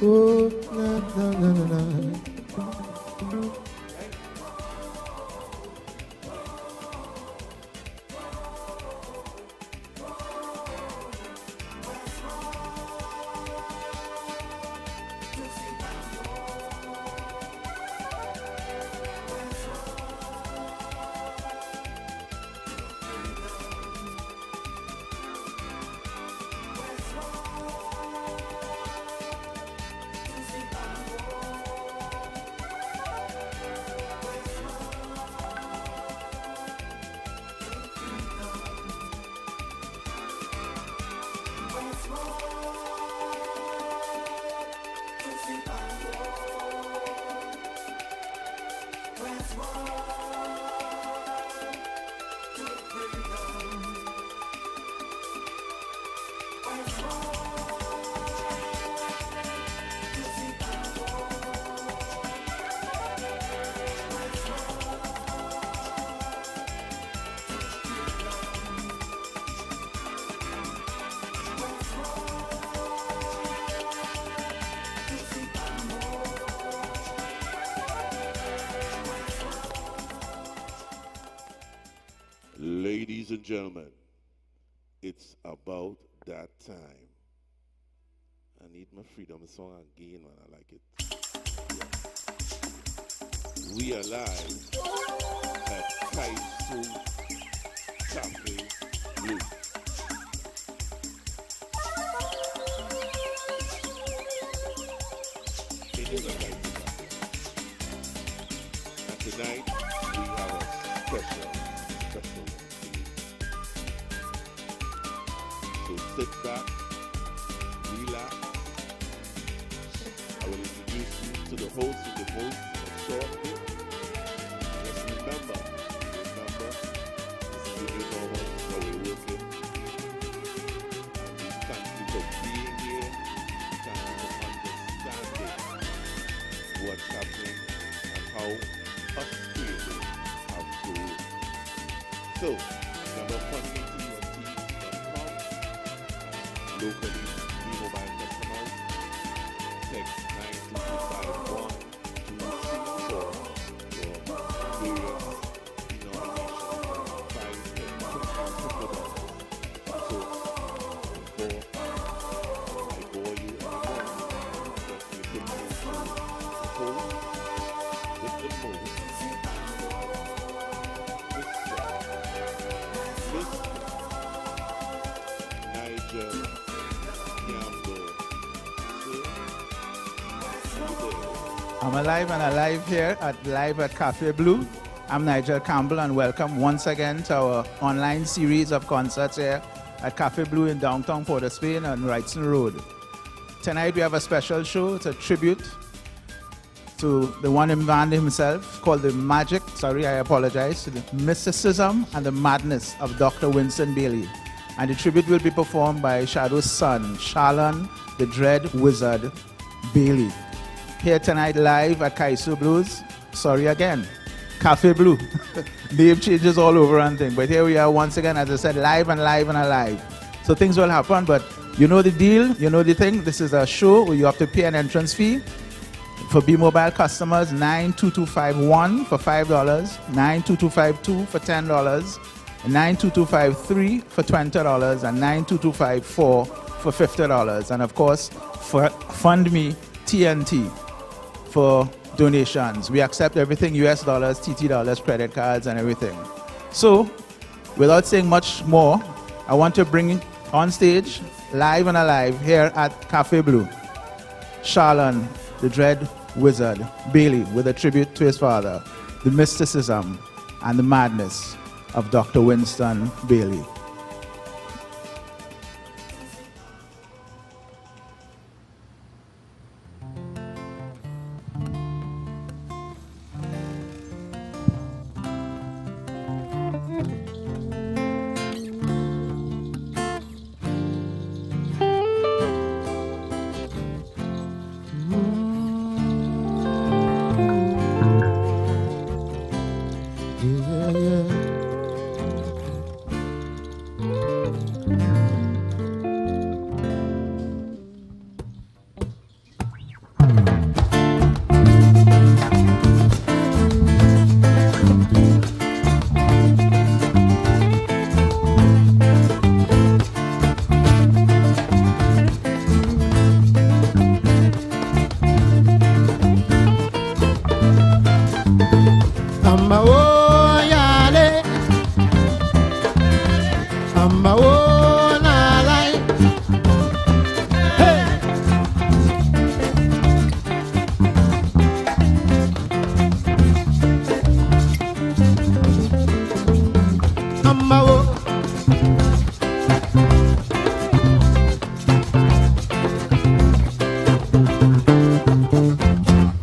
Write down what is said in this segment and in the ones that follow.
Oh, na, na, na, na, na. Ladies and gentlemen, it's about that time. I need my freedom song again, man. I like it. Yeah. We are live at Kafé Blue. It is a Kafé. And tonight we have a special. So sit back, relax. I will introduce you to the host of the most shortly. Just remember, this is the new normal, how we're working. And we thank you for being here. Thank you for understanding what's happening and how us creators have to work. So, remember fundingtmt.com. Locally, mobile customers, text 92251 to for various denominations, $5 and $50. So, before I bore you anymore, let me put you to the post with the post. Nigel. I'm alive and alive here live at Kafé Blue. I'm Nigel Campbell and welcome once again to our online series of concerts here at Kafé Blue in downtown Port of Spain on Wrightson Road. Tonight we have a special show. It's a tribute to the one man himself called the Mysticism and the Madness of Dr. Winston Bailey. And the tribute will be performed by Shadow's son, Sharlan, the Dread Wizard Bailey. Here tonight live at Kafé Blues. Sorry again, Kafé Blue. Name changes all over and thing. But here we are once again, as I said, live and alive. So things will happen, but you know the deal, you know the thing. This is a show where you have to pay an entrance fee. For B-Mobile customers, 92251 for $5, 92252 for $10, 92253 for $20, and 92254 for $50. And of course, for Fund Me TNT for donations. We accept everything, US dollars, TT dollars, credit cards, and everything. So, without saying much more, I want to bring on stage, live and alive, here at Kafé Blue, Sharlan, the Dread Wizard Bailey, with a tribute to his father, the mysticism and the madness of Dr. Winston Bailey.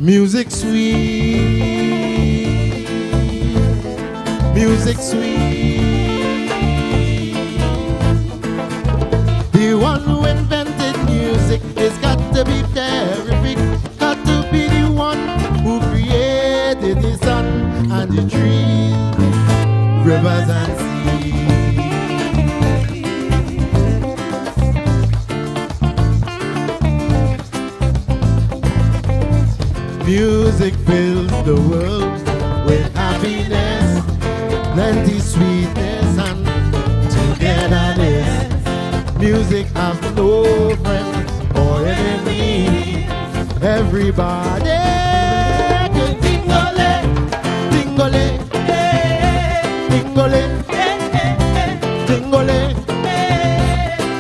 Music sweet, music sweet. The one who invented music has got to be terrific. Got to be the one who created the sun and the trees, rivers and seas. Music fills the world with happiness, plenty sweetness and togetherness. Music have no friend or enemy. Everybody can tingle, tingle, tingle, tingle,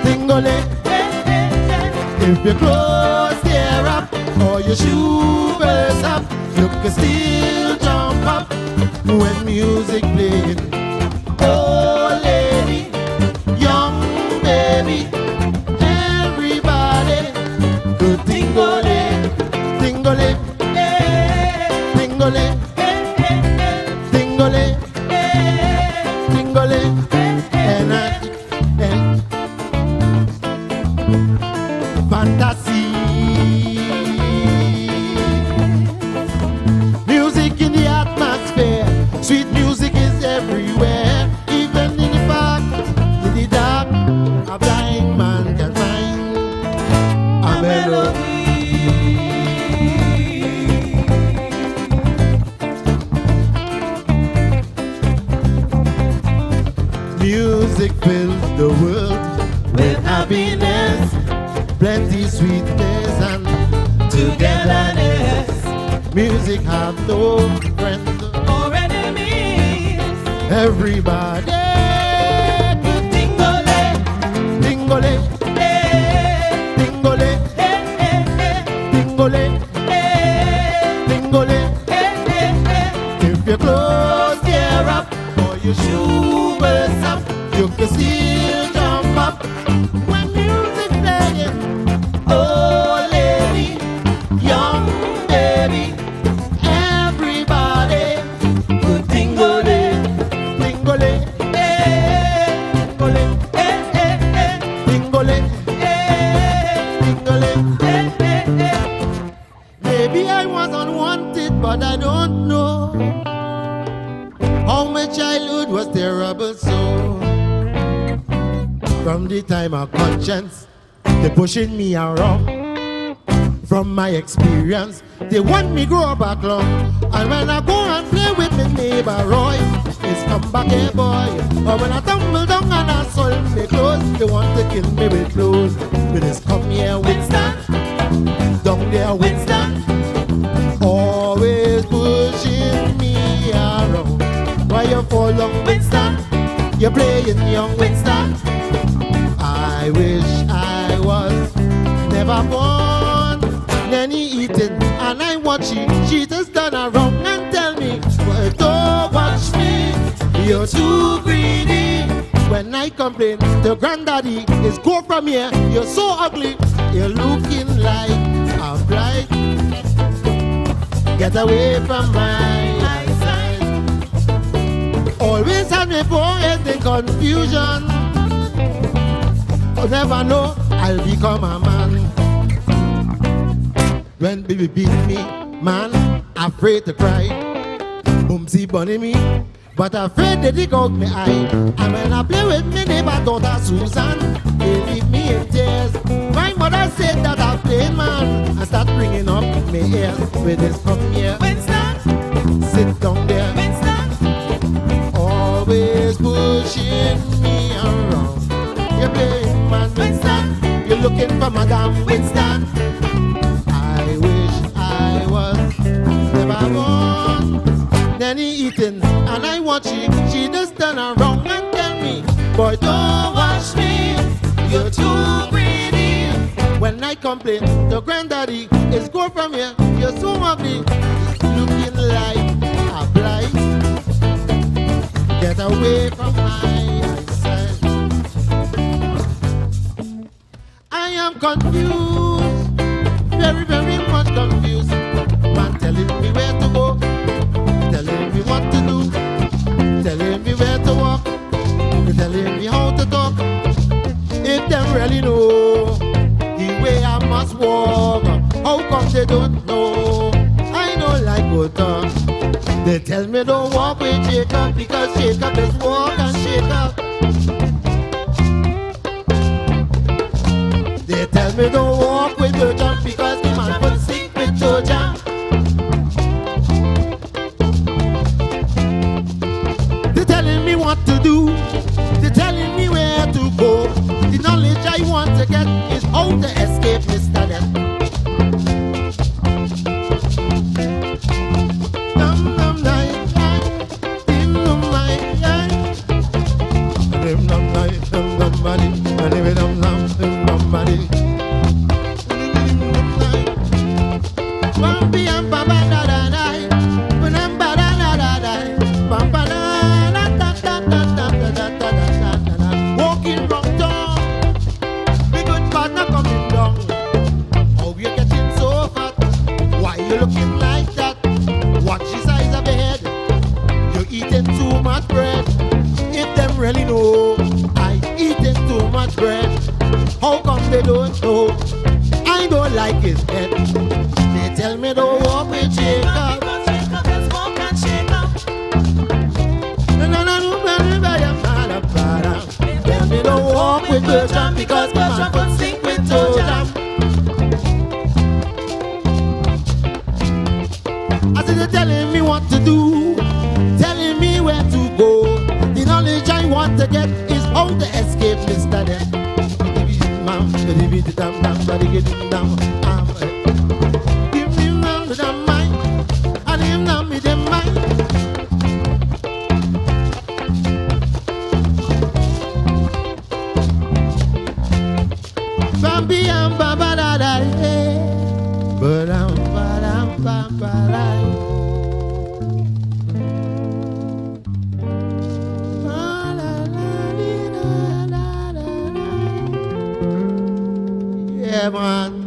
tingle. If you close your up or your shoes up, you can still jump up when music playing. Oh lady, young baby, everybody go tingle, tingle, tingle, tingle, tingle, and fantasy. Music in the atmosphere, sweet music is everywhere. Even in the park, in the dark, a blind man can find a melody. Music fills the world with happiness, plenty sweetness and togetherness. Music have no friends or enemies. Everybody can tingle, tingle, tingle, tingle, tingle. If you close your up or your shoes up, you can still jump up when music playing. Oh lady, young baby, everybody go tingle, tingle, tingle, tingle, tingle. Maybe I was unwanted, but I don't know how my childhood was terrible. So from the time of conscience, they pushing me around. From my experience, they want me grow back long. And when I go and play with my neighbor Roy, it's come back here boy. Or when I tumble down and I soil me clothes, they want to kill me with clothes. But it's come here Winston, down there Winston, always pushing me around. Why you fall down Winston? You're playing young Winston. I wish I was never born. Nanny eating and I watching. She just turn around and tell me, well, don't watch me, you're too greedy. When I complain to granddaddy, it's go from here, you're so ugly, you're looking like a blight. Get away from my eyesight. Always had me forehead in confusion. I'll never know I'll become a man. When baby beat me, man, afraid to cry. Boomsy bunny me, but afraid to dig out my eye. And when I play with me neighbor daughter Susan, they leave me in tears. My mother said that I played man. I start bringing up my ears with this come here. Winston, sit down there. Winston, always pushing me around. You're playing man, Winston. You're looking for Madame Winston. I wish I was never born. Nanny eating and I watching. She just turn around and tell me, boy, don't watch me, you're too greedy. When I complain to granddaddy, it's go from here, you're so ugly, looking like a blight. Get away from my eyesight. I am confused, very, very much confused. Man, really know the way I must walk, how come they don't know? I know like water. They tell me don't walk with Jacob because Jacob is walk and shake up. They tell me don't walk with Doja because the man put sick with Doja. They're telling me what to do. They're telling me where to go. The knowledge I want to get is how to escape Mr. Death. Walking round town, the good partner coming down. How you getting so fat? Why you looking like that? Watch the size of your head. You're eating too much bread. If them really know I eating too much bread, how come they don't know? I don't like his head. They tell me don't walk with Jacob. Tell me don't walk with Doja because the man put sick with Doja. I said they're telling me what to do, telling me where to go. The knowledge I want to get is how to escape Mr. Death. Give me round with the mind, and him now with the mind. Bambi and Baba da da hey, but I'm Baba da. Yeah, man.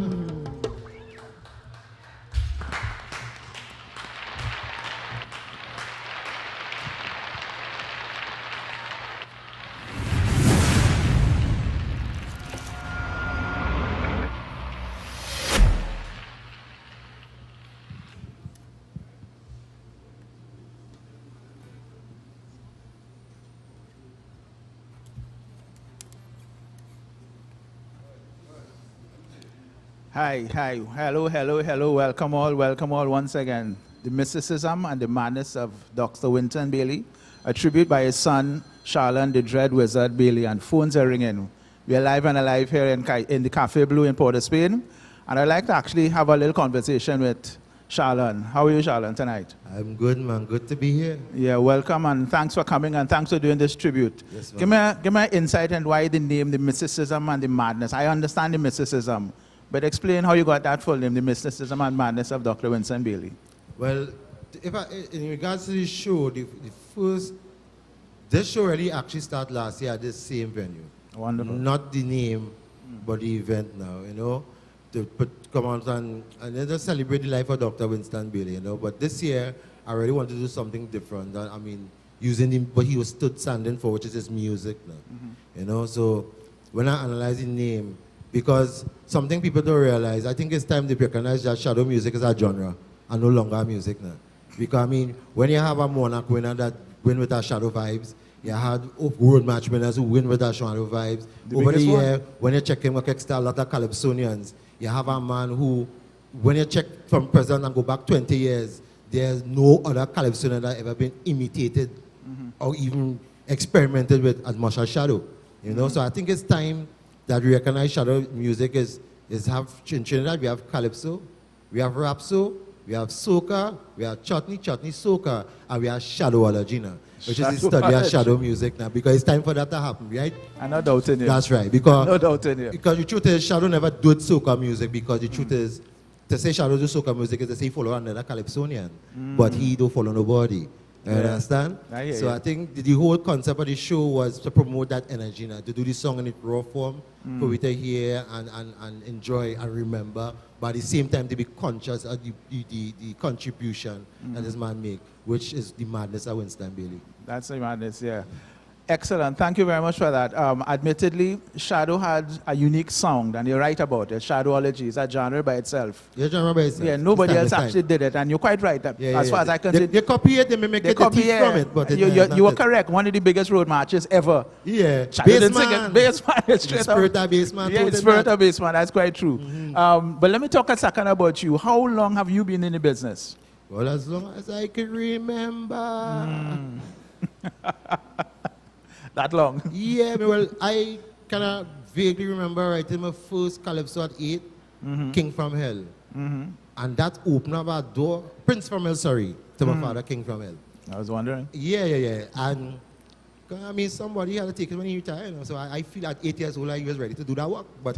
Hi, hello, welcome all once again. The Mysticism and the Madness of Dr. Winston Bailey, a tribute by his son, Sharlan, the Dread Wizard Bailey, and phones are ringing. We are live and alive here in the Café Blue in Port of Spain, and I'd like to actually have a little conversation with Sharlan. How are you, Sharlan, tonight? I'm good, man. Good to be here. Yeah, welcome, and thanks for coming, and thanks for doing this tribute. Yes, give me an insight on why the name, the Mysticism and the Madness. I understand the Mysticism, but explain how you got that full name, the Mysticism and Madness of Dr. Winston Bailey. Well, in regards to the show, this show already actually started last year at this same venue. Wonderful. Not the name, but the event now, you know, to come out and just celebrate the life of Dr. Winston Bailey, you know. But this year, I really wanted to do something different. I mean, using what he was standing for, which is his music now, you know. So when I analyze the name, because something people don't realize, I think it's time to recognize that shadow music is a genre and no longer music now. Because I mean, when you have a monarch winner that win with our shadow vibes, you had world match winners who win with our shadow vibes. Over the year, when you check him, a lot of Calypsonians, you have a man who, when you check from present and go back 20 years, there's no other Calypsonian that ever been imitated or even experimented with as much as Shadow. You know, so I think it's time that we recognize Shadow music in Trinidad we have Calypso, we have Rapso, we have Soca, we have Chutney Soca, and we have Shadowology now, which is the study of shadow music now, because it's time for that to happen, right? I'm not doubting you. That's right, because, no doubting you. Because the truth is, Shadow never did Soca music, because the truth is, to say Shadow do Soca music is to say he follow another Calypsonian, but he don't follow nobody. You understand? So I think the whole concept of the show was to promote that energy now, to do the song in its raw form, for we to hear and enjoy and remember, but at the same time to be conscious of the contribution that this man make, which is the madness of Winston Bailey. That's the madness, yeah. Excellent. Thank you very much for that. Admittedly, Shadow had a unique sound, and you're right about it. Shadowology is a genre by itself. Yeah, genre by itself. Yeah, nobody else actually did it, and you're quite right. As far as I can see, they copy it, they mimic it, they teach from it. But you were correct. One of the biggest road marches ever. Yeah, Bassman. Spirit of Bassman. Yeah, Spirit of Bassman. That's quite true. But let me talk a second about you. How long have you been in the business? Well, as long as I can remember. That long? Yeah, well, I kind of vaguely remember writing my first Calypso at 8, King from Hell. And that opened up a door, Prince from Hell, sorry, to my father, King from Hell. I was wondering. Yeah. And I mean, somebody had to take it when he retired. So I feel at 8 years old, I was ready to do that work. But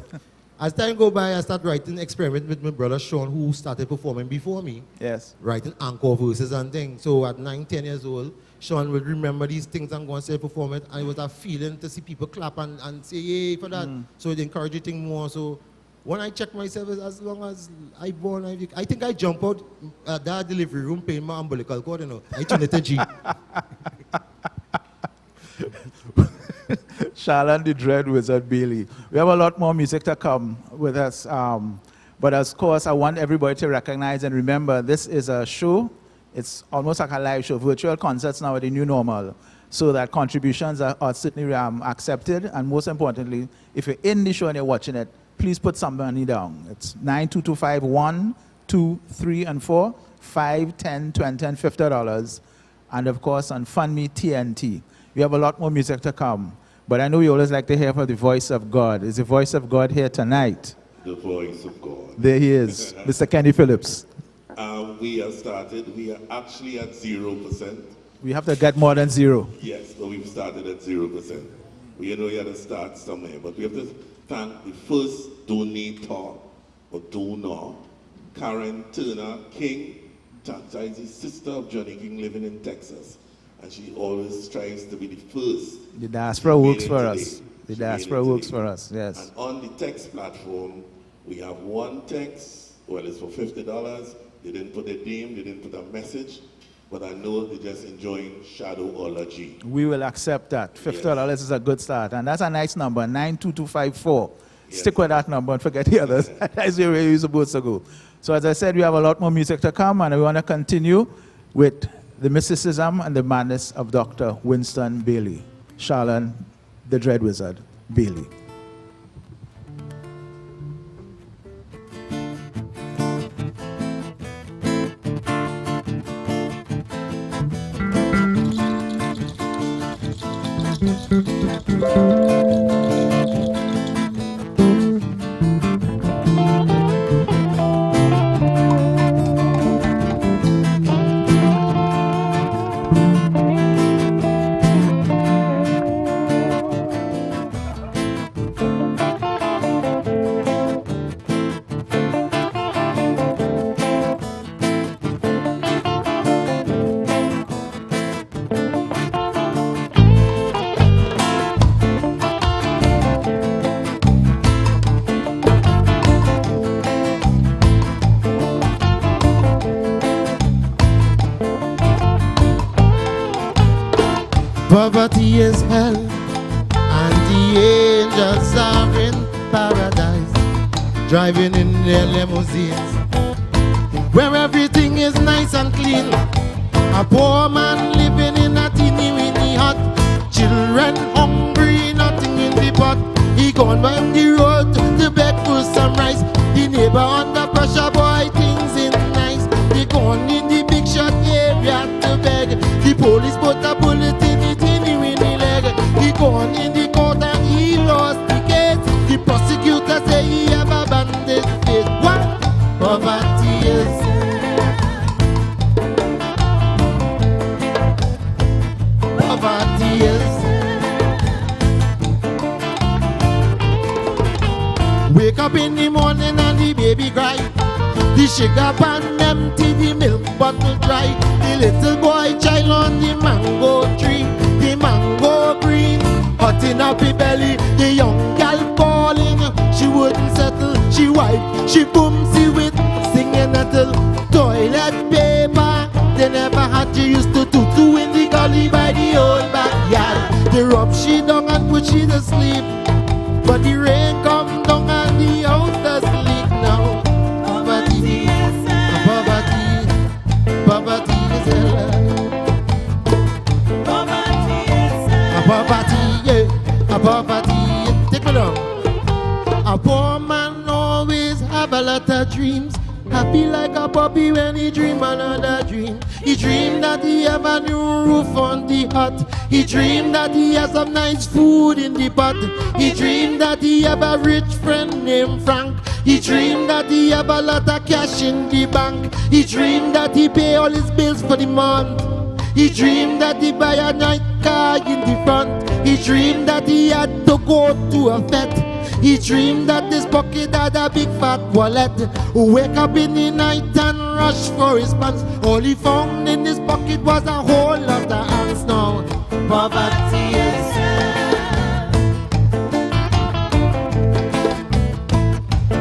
as time go by, I started writing experiment with my brother Sean, who started performing before me. Yes. Writing encore verses and things. So at 9, 10 years old, Sean would remember these things and go and say perform it, and it was a feeling to see people clap and say yay for that. So it encouraged you think more. So when I check myself, as long as I born, I think I jump out that delivery room paying my umbilical cord, you know. I tune it to G. Sharlan the Dread Wizard Bailey. We have a lot more music to come with us. But of course, I want everybody to recognize and remember this is a show. It's almost like a live show. Virtual concerts now are the new normal. So that contributions are certainly accepted. And most importantly, if you're in the show and you're watching it, please put some money down. It's 92225 1, 2, 3, and 4, 5, 10, 20, and $50. And of course, on Fund Me TNT. We have a lot more music to come. But I know you always like to hear from the voice of God. Is the voice of God here tonight? The voice of God. There he is, Mr. Kenny Phillips. We have started, we are actually at 0%. We have to get more than 0. Yes, but we've started at 0%. We know you have to start somewhere, but we have to thank the first donator or donor, Karen Turner King. Tanta is the sister of Johnny King living in Texas, and she always tries to be the first. The diaspora works for us. The diaspora works for us, yes. And on the text platform, we have one text, well, it's for $50. They didn't put a name, they didn't put a message, but I know they're just enjoying Shadowology. We will accept that. $50 is a good start, and that's a nice number, 92254. Yes. Stick with that number and forget the others. That's where you're supposed to go. So as I said, we have a lot more music to come, and we want to continue with the mysticism and the madness of Dr. Winston Bailey. Sharlan, the Dread Wizard, Bailey. Poverty is hell, and the angels are in paradise, driving in their limousines, where everything is nice and clean. A poor man living in a teeny-weeny hut, children hungry, nothing in the pot. He gone by the road to beg for some rice. The neighbor under pressure, boy, things ain't nice. He gone in the big shot area to beg. The police put a bullet in the teeny-weeny leg. He gone in the court and he lost the case. The prosecutor say he have abandoned his faith. What? Poverty is. Poverty is. Wake up in the morning and the baby cry. The sugar pan empty, the milk bottle dry. The little boy child on the mango tree. The mango green, hot in her belly. The young gal calling, she wouldn't settle. She wipe, she boomsy with singing little toilet paper. They never had, she used to tutu in the gully by the old backyard. The He rub she down and put she to sleep. But the rain come down and the house does leak now. Poverty, poverty, poverty is hell. Poverty, yeah, a poverty. Take me down. A poor man always have a lot of dreams. Happy like a puppy when he dream another dream. He dream that he have a new roof on the hut. He dream that he has some nice food in the pot. He dream that he have a rich friend named Frank. He dream that he have a lot of cash in the bank. He dream that he pay all his bills for the month. He dreamed that he buy a nice car in the front. He dreamed that he had to go to a fete. He dreamed that his pocket had a big fat wallet. Wake up in the night and rush for his pants. All he found in his pocket was a whole lot of ants now. Poverty is hell.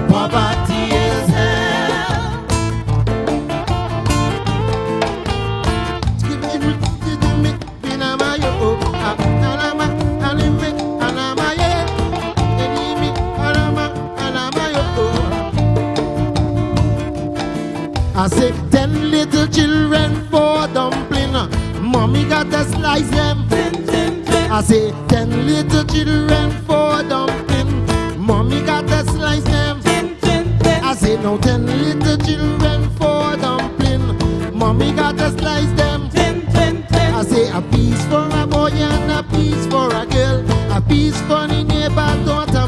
Poverty is hell. I say 10 little children for dumpling. Mommy got to slice them. I say 10 little children for dumpling. Mommy got to slice them. I say no 10 little children for dumpling. Mommy got to slice them. I say a piece for a boy and a piece for a girl. A piece for the neighbor daughter.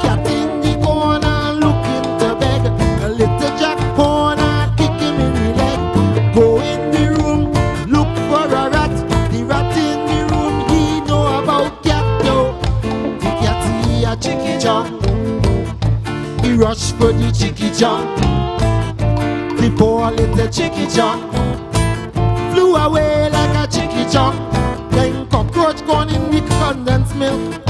Cat in the corner looking to beg. A little jack corner kick him in the leg. Go in the room, look for a rat. The rat in the room, he know about cat though. The cat he a chicky chong. He rush for the chicky chong. The poor little chicky chong flew away like a chicky chong. Then cockroach gone in the condensed milk.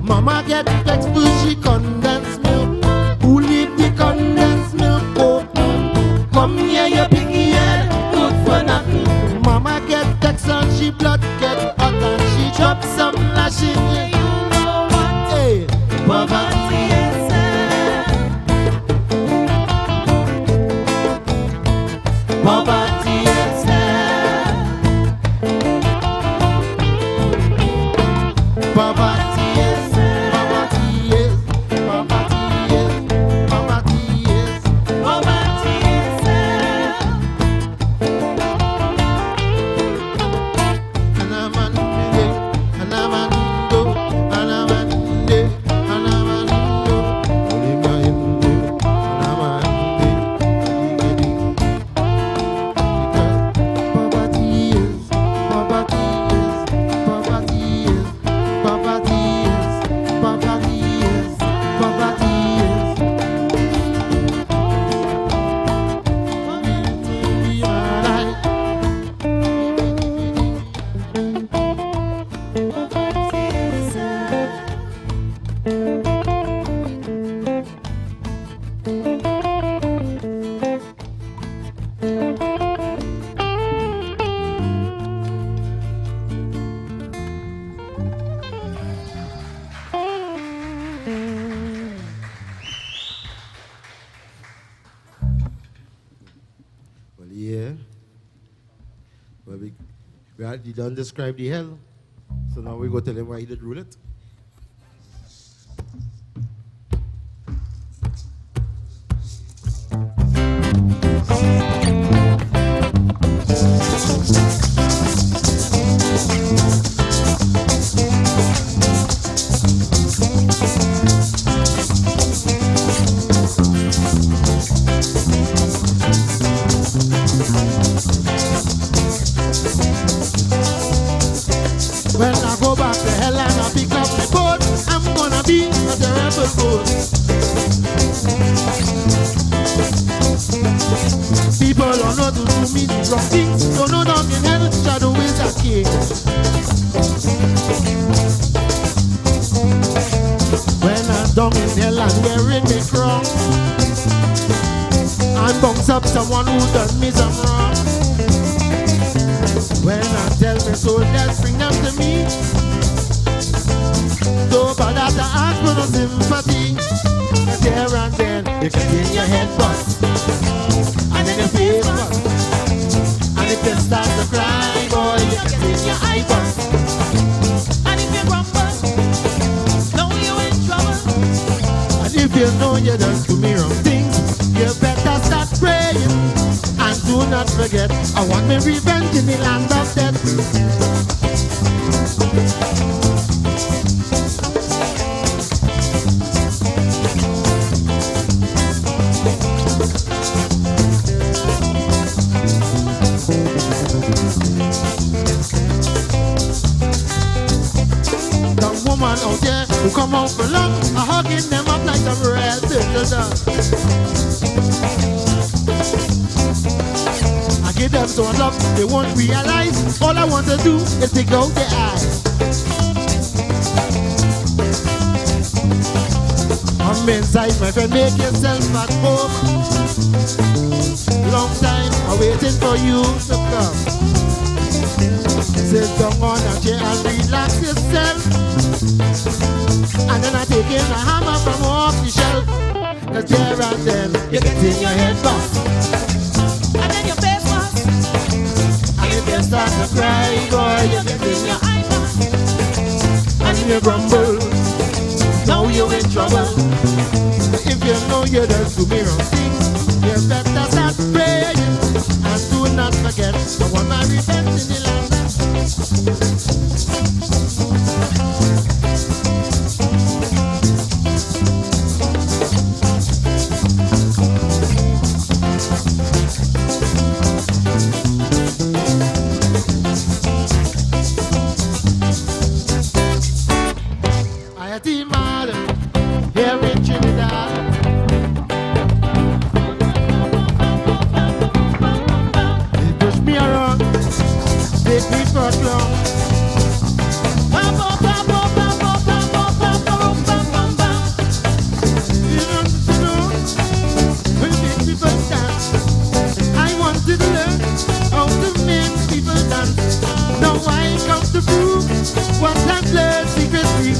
Mama get vexed for she condensed milk. Who leave the condensed milk open? Come here you piggy head, good for nothing. Mama get vexed and she blood get hot and she drop some lashing. You know what? Hey, poverty is hell. Poverty is hell. Poverty is hell. Poverty is. Poverty is. Poverty is. Poverty is hell. And I'm on day, and I'm on go, and I'm on day, and I'm on go. Only my day, and I'm on day. Poverty is, poverty is, poverty is, poverty is, poverty is, poverty is. Be alright. Well, yeah. Well, he done describe the hell. So now we go tell him why he did rule it. When I go back to hell and I pick up my boat, I'm gonna be a terrible fool. People don't know to do me the wrong things. Don't know down in hell, shadow is a king. When I'm down in hell and wearing me crown, I bounce up someone who done me some wrong. When I tell me soldiers bring them to me, sympathy. Cause here and then you can get your head bust, and then your face bust. And if you start to cry, boy, you can get your eye bust. And if you grumble, know you in trouble. And if you know you done do me wrong things, you better start praying. And do not forget, I want me revenge in the land of death. Woman out there who come out for love, I hugging them up like some red turtle. I give them so much love, they won't realize. All I want to do is take out their eyes. Come inside, my friend, make yourself at home. Long time I'm waiting for you to come. Sit down on a chair and relax yourself. And then I take in a hammer from off the shelf. Cause there and then you get in your head bust, And then your face bust. and if you start to cry, boy, you get in your eye bust. And you grumble, now you in trouble. If you know you done do me wrong things, you better start praying. And do not forget, I want my revenge in the land. I had the mother here in Trinidad. They push me around, take me for a clown. Will make people dance. I wanted to learn how to make people dance. Now I come to prove what I've learned secretly.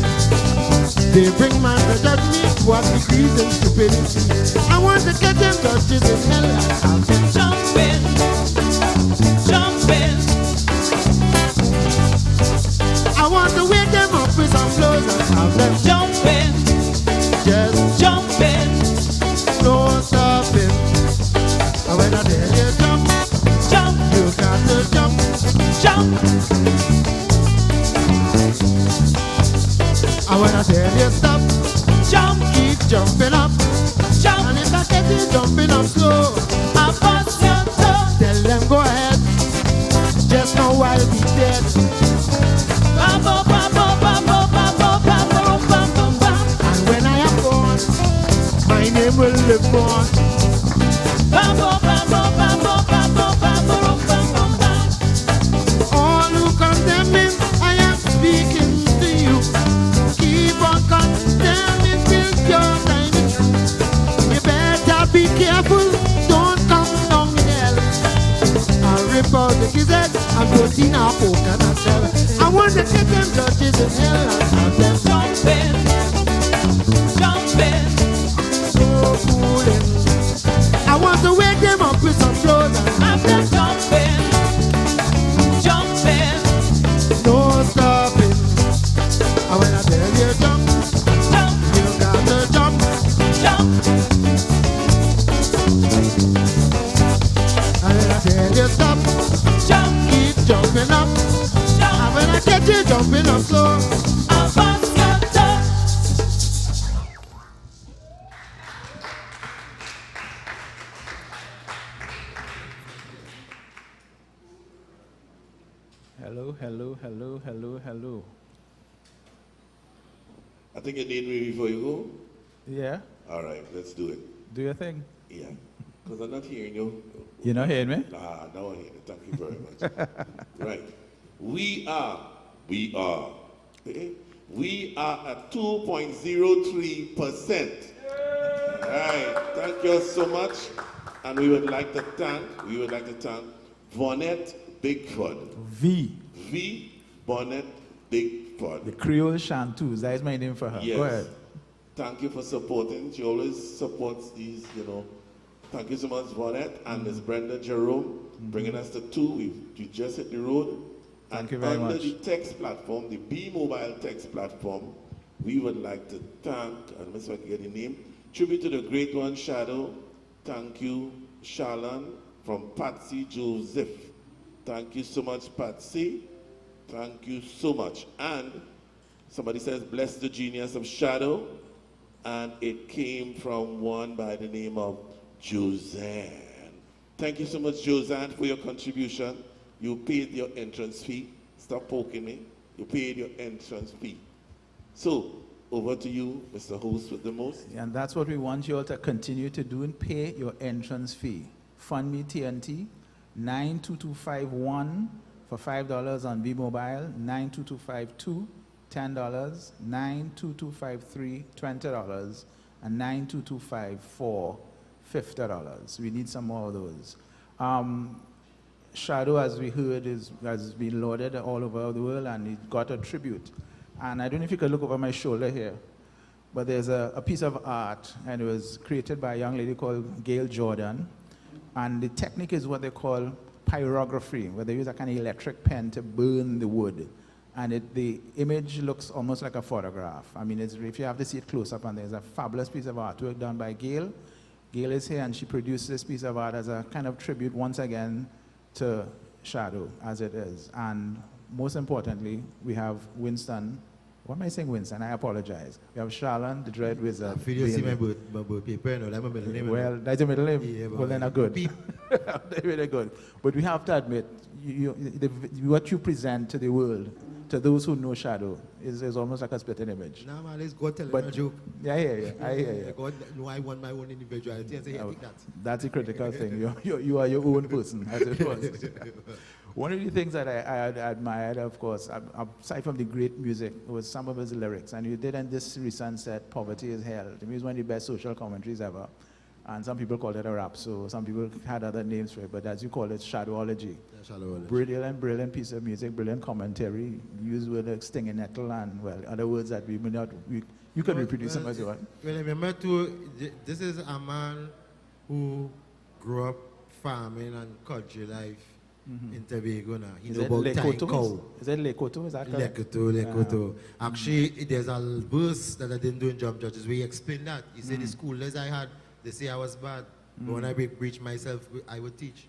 They bring man to judge me, what degrees and stupidity. I want to get them judges in hell and have them Jumping, jumping. I want to wake them up with some blows and have them Jumping, just jumping, no stopping. And when I tell you jump, jump, you got to jump. jump. And when I tell you stop, Jump, keep jumping up. jump. And if I get you jumping up slow, I bust your toe. tell them go ahead. Just know I'll be dead. Bambo, bambo, bambo, bambo, bambo, bambo, bam. And when I am gone, my name will live on. Bambo, bambo, bambo, bambo, bambo, bambo, bam. All who condemning, I am speaking to you. Keep on condemning till your time is through. You better be careful, don't come down in hell. I'll rip out the gizzard and protein our pork and our shell. I want to get them judges in hell and have them Jumping, jumping. so fooling. I want to wake them up with some clothes and I'm just jumping, jumping, no stopping. And when I tell you jump, jump, you got to jump. jump. And when I tell you stop, Jump, keep jumping up. And jump, when I get you jumping up slow, I bust your toe. Hello, hello, hello, hello, hello. I think you need me before you go. Yeah, All right, let's do it. do your thing. Yeah, because I'm not hearing you. You not hearing me? Nah, no one hearing you. Thank you very much. Right. We are at 2.03%. Right. Thank you so much. And we would like to thank Vonette Bigford. V, V. Bonnet Bigford. the Creole Chanteuse. That is my name for her. Yes. Go ahead. Thank you for supporting. She always supports these, Thank you so much for that. And Miss Brenda Jerome bringing us to 2. We just hit the road. Thank you very under much. the text platform, the B Mobile text platform, we would like to thank, and let's see if I can get the name, tribute to the great one, Shadow. Thank you, Sharlan, from Patsy Joseph. Thank you so much, Patsy. Thank you so much. And somebody says, bless the genius of Shadow. And it came from one by the name of Josanne. Thank you so much, Josanne, for your contribution. You paid your entrance fee. Stop poking me. You paid your entrance fee. So, over to you, Mr. Host with the most. And that's what we want you all to continue to do and pay your entrance fee. Fund Me TNT, 92251 for $5 on B-Mobile, 92252, $10, 92253, $20, and 92254, $50. We need some more of those. Shadow, as we heard, has been lauded all over the world, and he got a tribute. And I don't know if you can look over my shoulder here, but there's a piece of art, and it was created by a young lady called Gail Jordan. And the technique is what they call pyrography, where they use a kind of electric pen to burn the wood. And the image looks almost like a photograph. I mean, if you have to see it close up, and there's a fabulous piece of artwork done by Gail. Gail is here, and she produced this piece of art as a kind of tribute once again to Shadow as it is. And most importantly, we have Winston. What am I saying, Winston? I apologize. We have Sharlan, the Dread Wizard. I feel you see my birth paper, that's my middle name. Well, that's your middle name? Yeah, well, then are good. They're really good. But we have to admit, what you present to the world, to those who know Shadow, is almost like a spitting image. No, man, let's go tell But- him a joke. Yeah, I hear you. God, no, I want my own individuality. I say, I think that. That's a critical thing. You are your own person, as it was. One of the things that I admired, of course, aside from the great music, was some of his lyrics. And you did in this recent set, Poverty is Hell. To me, it's one of the best social commentaries ever. And some people called it a rap, so some people had other names for it, but as you call it, Shadowology. Yeah, Shadowology. Brilliant piece of music, brilliant commentary. Used with like stinging nettle and, well, other words that we may not, you can reproduce them as you want. Well, I remember too, this is a man who grew up farming and country life in Tobago now. He Is know it about tying Lekoto? cow. Is it Lekoto? Is that correct? Lekoto. Actually, there's a verse that I didn't do in Jump Judges where he explained that. He said the schoolers I had, they say I was bad. But when I reach myself, I would teach.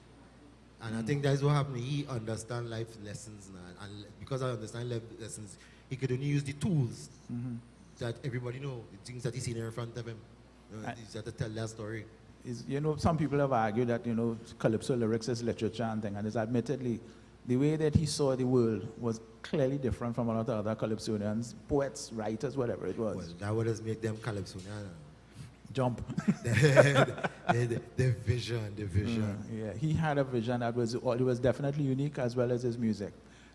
And I think that's what happened. He understands life lessons now. And because I understand life lessons, he could only use the tools that everybody know, the things that he's seen in front of him. He's got to tell that story. Some people have argued that, Calypso lyrics is literature and thing, and it's admittedly, the way that he saw the world was clearly different from a lot of other Calypsonians, poets, writers, whatever it was. Well, that would just make them Calypsonian. Jump. the vision. Yeah, he had a vision that was definitely unique as well as his music.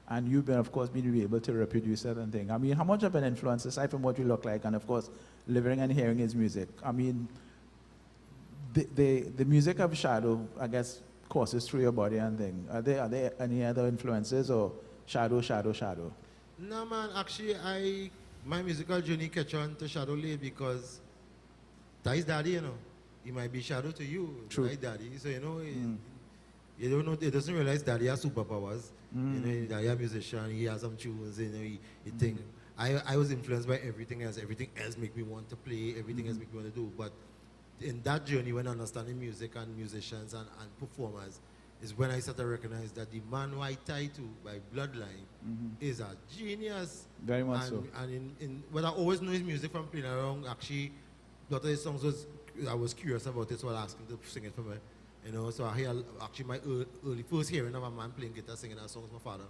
And you've been, of course, been able to reproduce it and thing. I mean, how much of an influence, aside from what you look like, and of course, living and hearing his music, I mean, the music of Shadow, I guess, courses through your body and thing. Are there any other influences, or Shadow? No, man, actually, my musical journey catch on to Shadow late because that is daddy, He might be Shadow to you, True. right, daddy? So, you don't know, he doesn't realize daddy has superpowers. Daddy a musician, he has some tunes, he think. I was influenced by everything else. Everything else make me want to play, everything else make me want to do. But in that journey, when understanding music and musicians and performers, is when I started to recognize that the man who I tie to by bloodline is a genius. Very much so. And but I always know his music from playing around. Actually, a lot of his songs I was curious about it, so I asked him to sing it for me. So I hear actually my early first hearing of a man playing guitar singing that song was my father.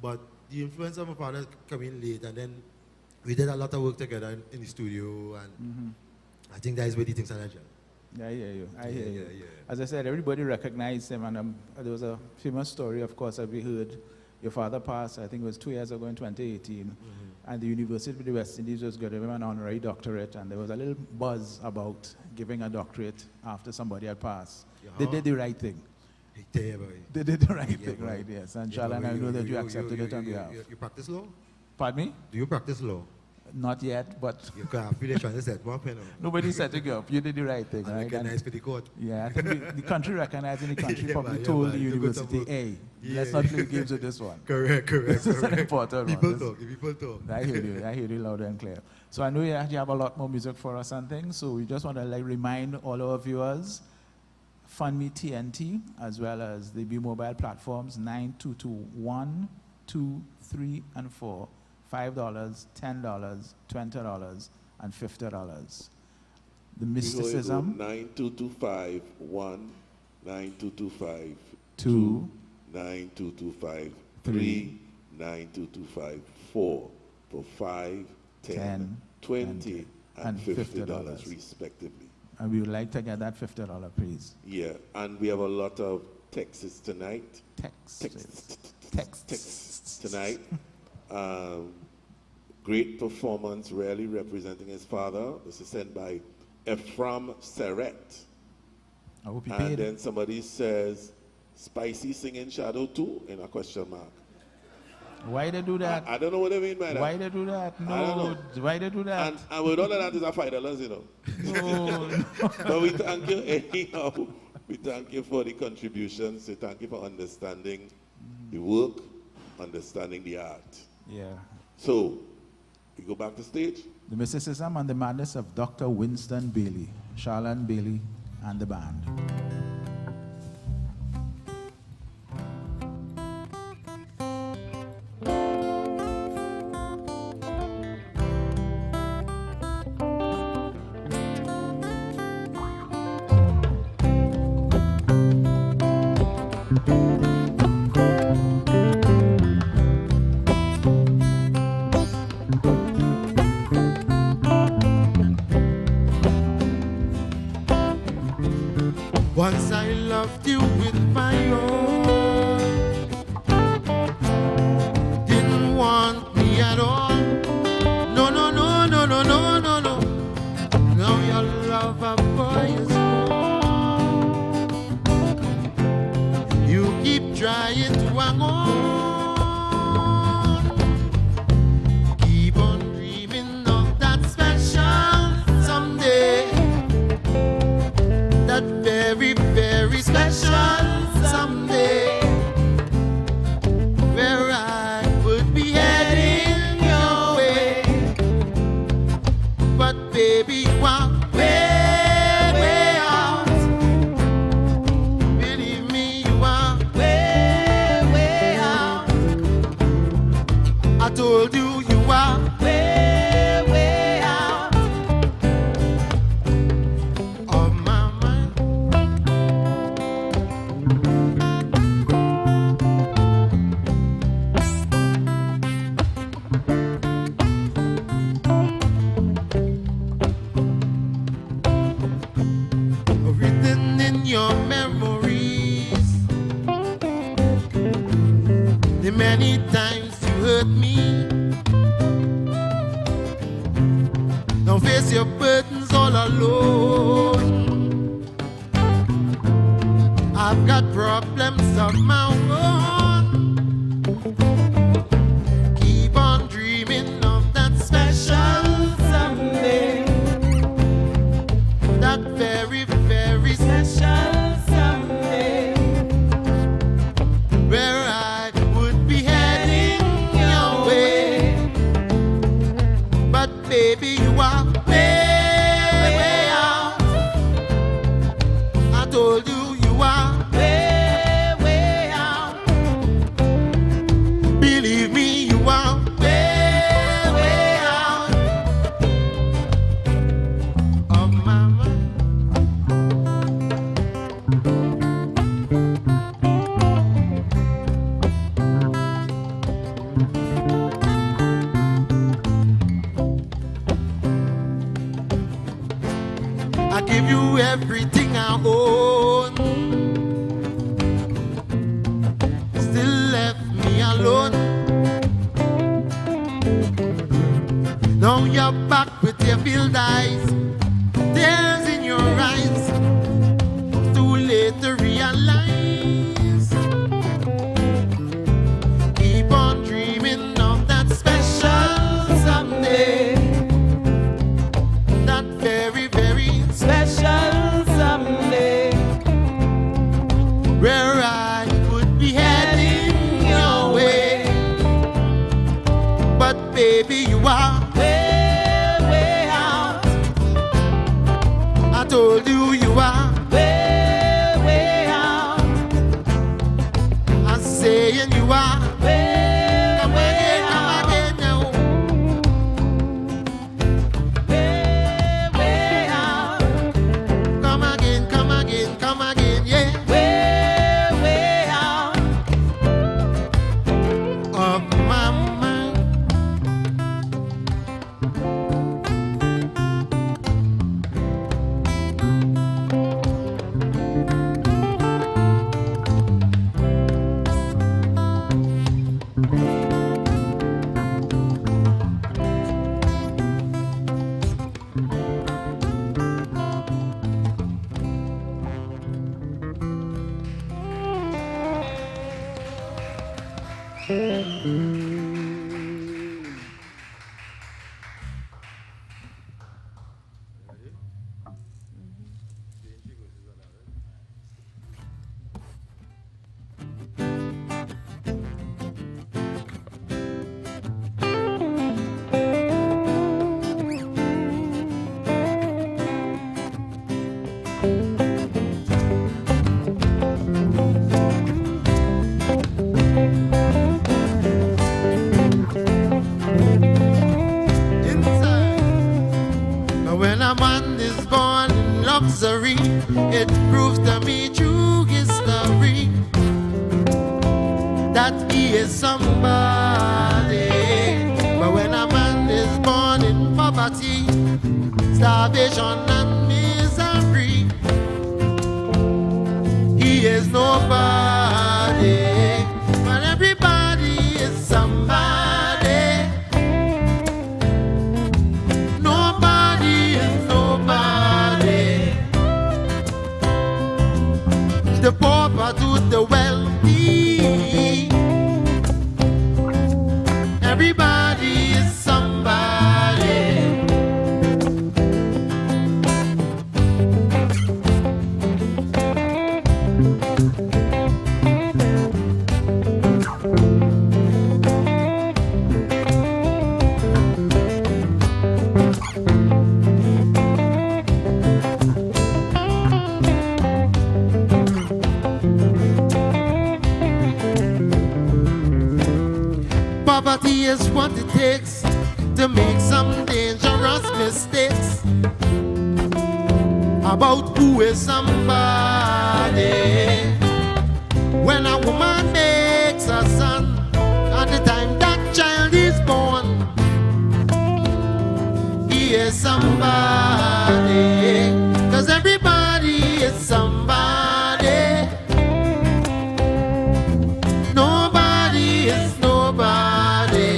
But the influence of my father came in late, and then we did a lot of work together in the studio, and I think that is where the things are legend. Yeah, I hear you. Yeah. As I said, everybody recognized him, and there was a famous story, of course, that we heard. Your father passed, I think it was 2 years ago in 2018, and the University of the West Indies was going to give him an honorary doctorate, and there was a little buzz about giving a doctorate after somebody had passed. They did the right thing. They did the right thing, right, yes. And Sharlan, I know that you accepted it on behalf. You practice law? Pardon me? Do you practice law? Not yet, but You can't feel it trying to set one pen. nobody setting you up. You did the right thing, And right? recognize for the court. Yeah, I think the country recognizing the country Yeah, probably man, told yeah, the man. You got some university, work. hey, Yeah. let's not play games with this one. Correct. This is an correct. important People one. talk. The people talk. I hear you loud and clear. So I know you actually have a lot more music for us and things, so we just want to remind all our viewers, Fund Me TNT, as well as the B Mobile platforms, 9221, 2, 3, and 4, $5, $10, $20, and $50. The Mysticism, 9225 1, 9225 2, 2, 9225 3, 3, 9225 4 for 5, 10, 20, and $50 respectively. and we would like to get that $50, please. Yeah, and we have a lot of texts tonight. Texts tonight. Great performance, really representing his father. This is sent by Ephraim Seret. I hope you And paid. then somebody says, spicy singing shadow too, in a question mark. Why they do that? I don't know what they mean by that. Why they do that? I don't No. know. Why they do that? And with all of that is a $5, you know. No. But we thank you anyhow. We thank you for the contributions. We thank you for understanding the work, understanding the art. Yeah. So, we go back to stage. The Mysticism and the Madness of Dr. Winston Bailey, Sharlan Bailey, and the band. Once I loved you with my all. Didn't want me at all. No. Now your love a boy is gone. You keep trying to hang on. Keep on dreaming of that special someday. That very, very special someday, where I would be heading your way. But baby, you are way out. Believe me, you are way out. I told you you are way out of my mind. Written in your memories, the many times you hurt me. Don't face your burdens all alone. I've got problems of my own. Keep on dreaming of that special someday. That very, very special someday, where I would be heading your way. But baby, you are way out. I told you you are way out. Believe me, you are way out of my mind. I give you everything I own. Still left me alone. Now you're back with your filled eyes, tears in your eyes. Too late to realize. Keep on dreaming of that special someday. told you you are way, way out. I'm saying you are. Way, Come way again out. now. Way, way out. Come again, yeah. Way, way out. Of my mind. When a man is born in luxury, it proves to me through history that he is somebody. But when a man is born in poverty, starvation and misery, he is nobody. But everybody is somebody. The pauper to the wealthy, everybody is somebody. Poverty is what it takes to make some dangerous mistakes about who is somebody. When a woman makes a son, at the time that child is born, he is somebody. 'Cause everybody is somebody. Nobody is nobody.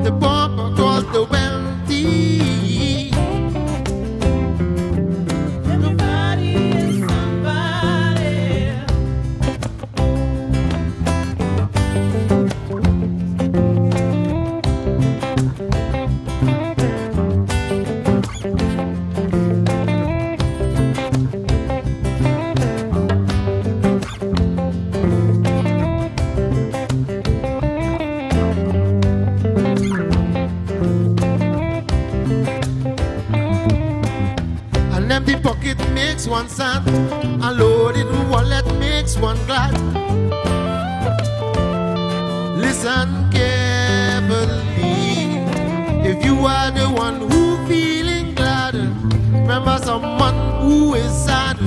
The pauper calls the wealthy. Everybody is somebody. An empty pocket makes one sad, a loaded wallet makes one glad. Listen carefully. If you are the one who feeling glad, remember someone who is sad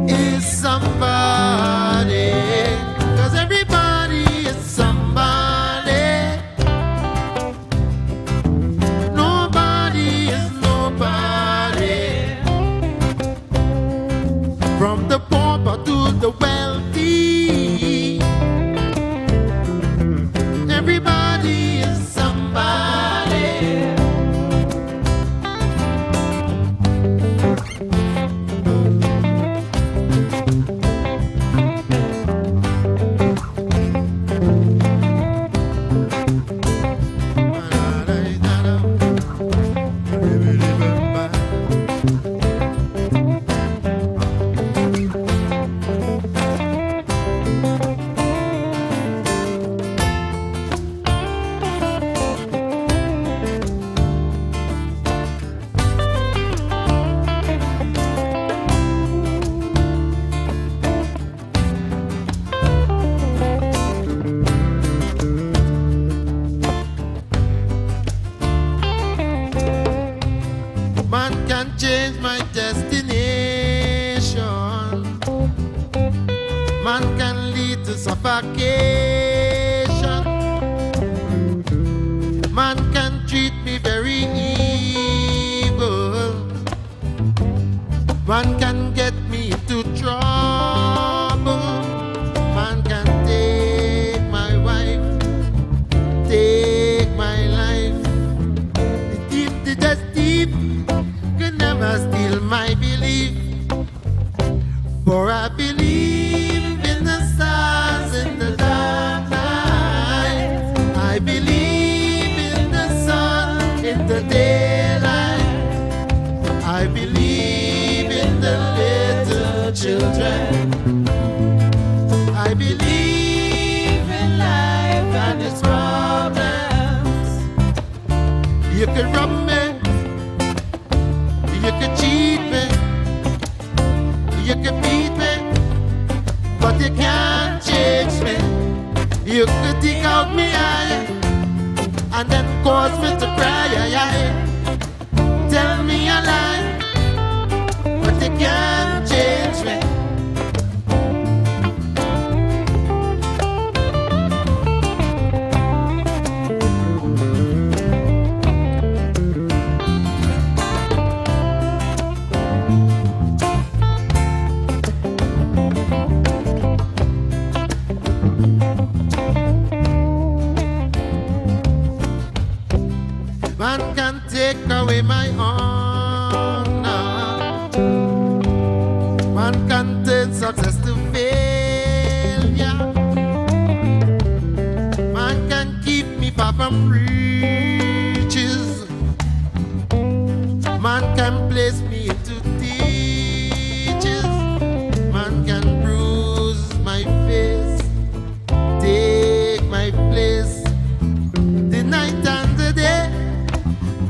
is somebody. 'Cause everybody is somebody. Nobody is nobody. From the pauper to the wealthy, everybody is somebody. change my destination. Man can lead to suffocation. Man can treat me very evil. Man can get me into trouble. Man can take my wife, take my life. The just deep can never steal my belief. For I believe in the stars in the dark night. I believe in the sun in the daylight. I believe in the little children. I believe in life and its problems. You can rob me, you can cheat me, you can beat me, but you can't change me. You could dig out me eye and then cause me to cry. Tell me a lie, but you can't change me. Man can take away my honor. Man can turn success to failure. Man can keep me far from riches. Man can place me into ditches. Man can bruise my face, take my place. The night and the day,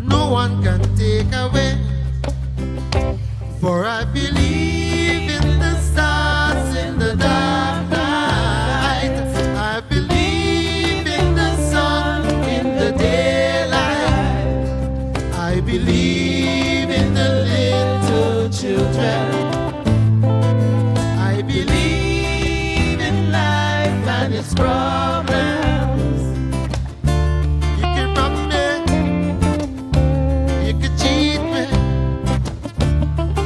no one can take away. For I believe in the stars in the dark night. I believe in the sun in the daylight. I believe in the little children. I believe in life and its problems. You can rob me, you can cheat me,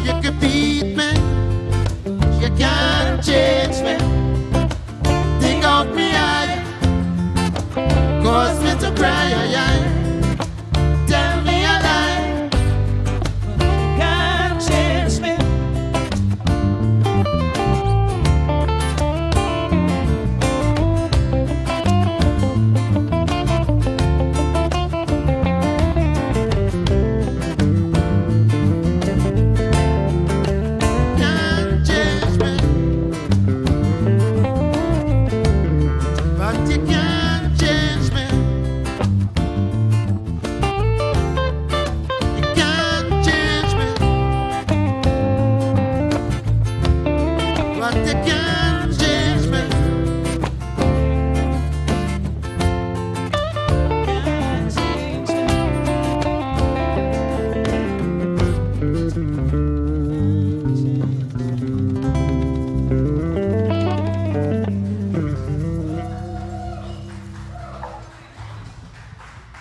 you can beat me, you can't change me. Dig out me eye, cause me to cry. Tell me a lie, you can't change me. Can't change me, but you can't change me. You can't change me, but you can't change me. Can't change me.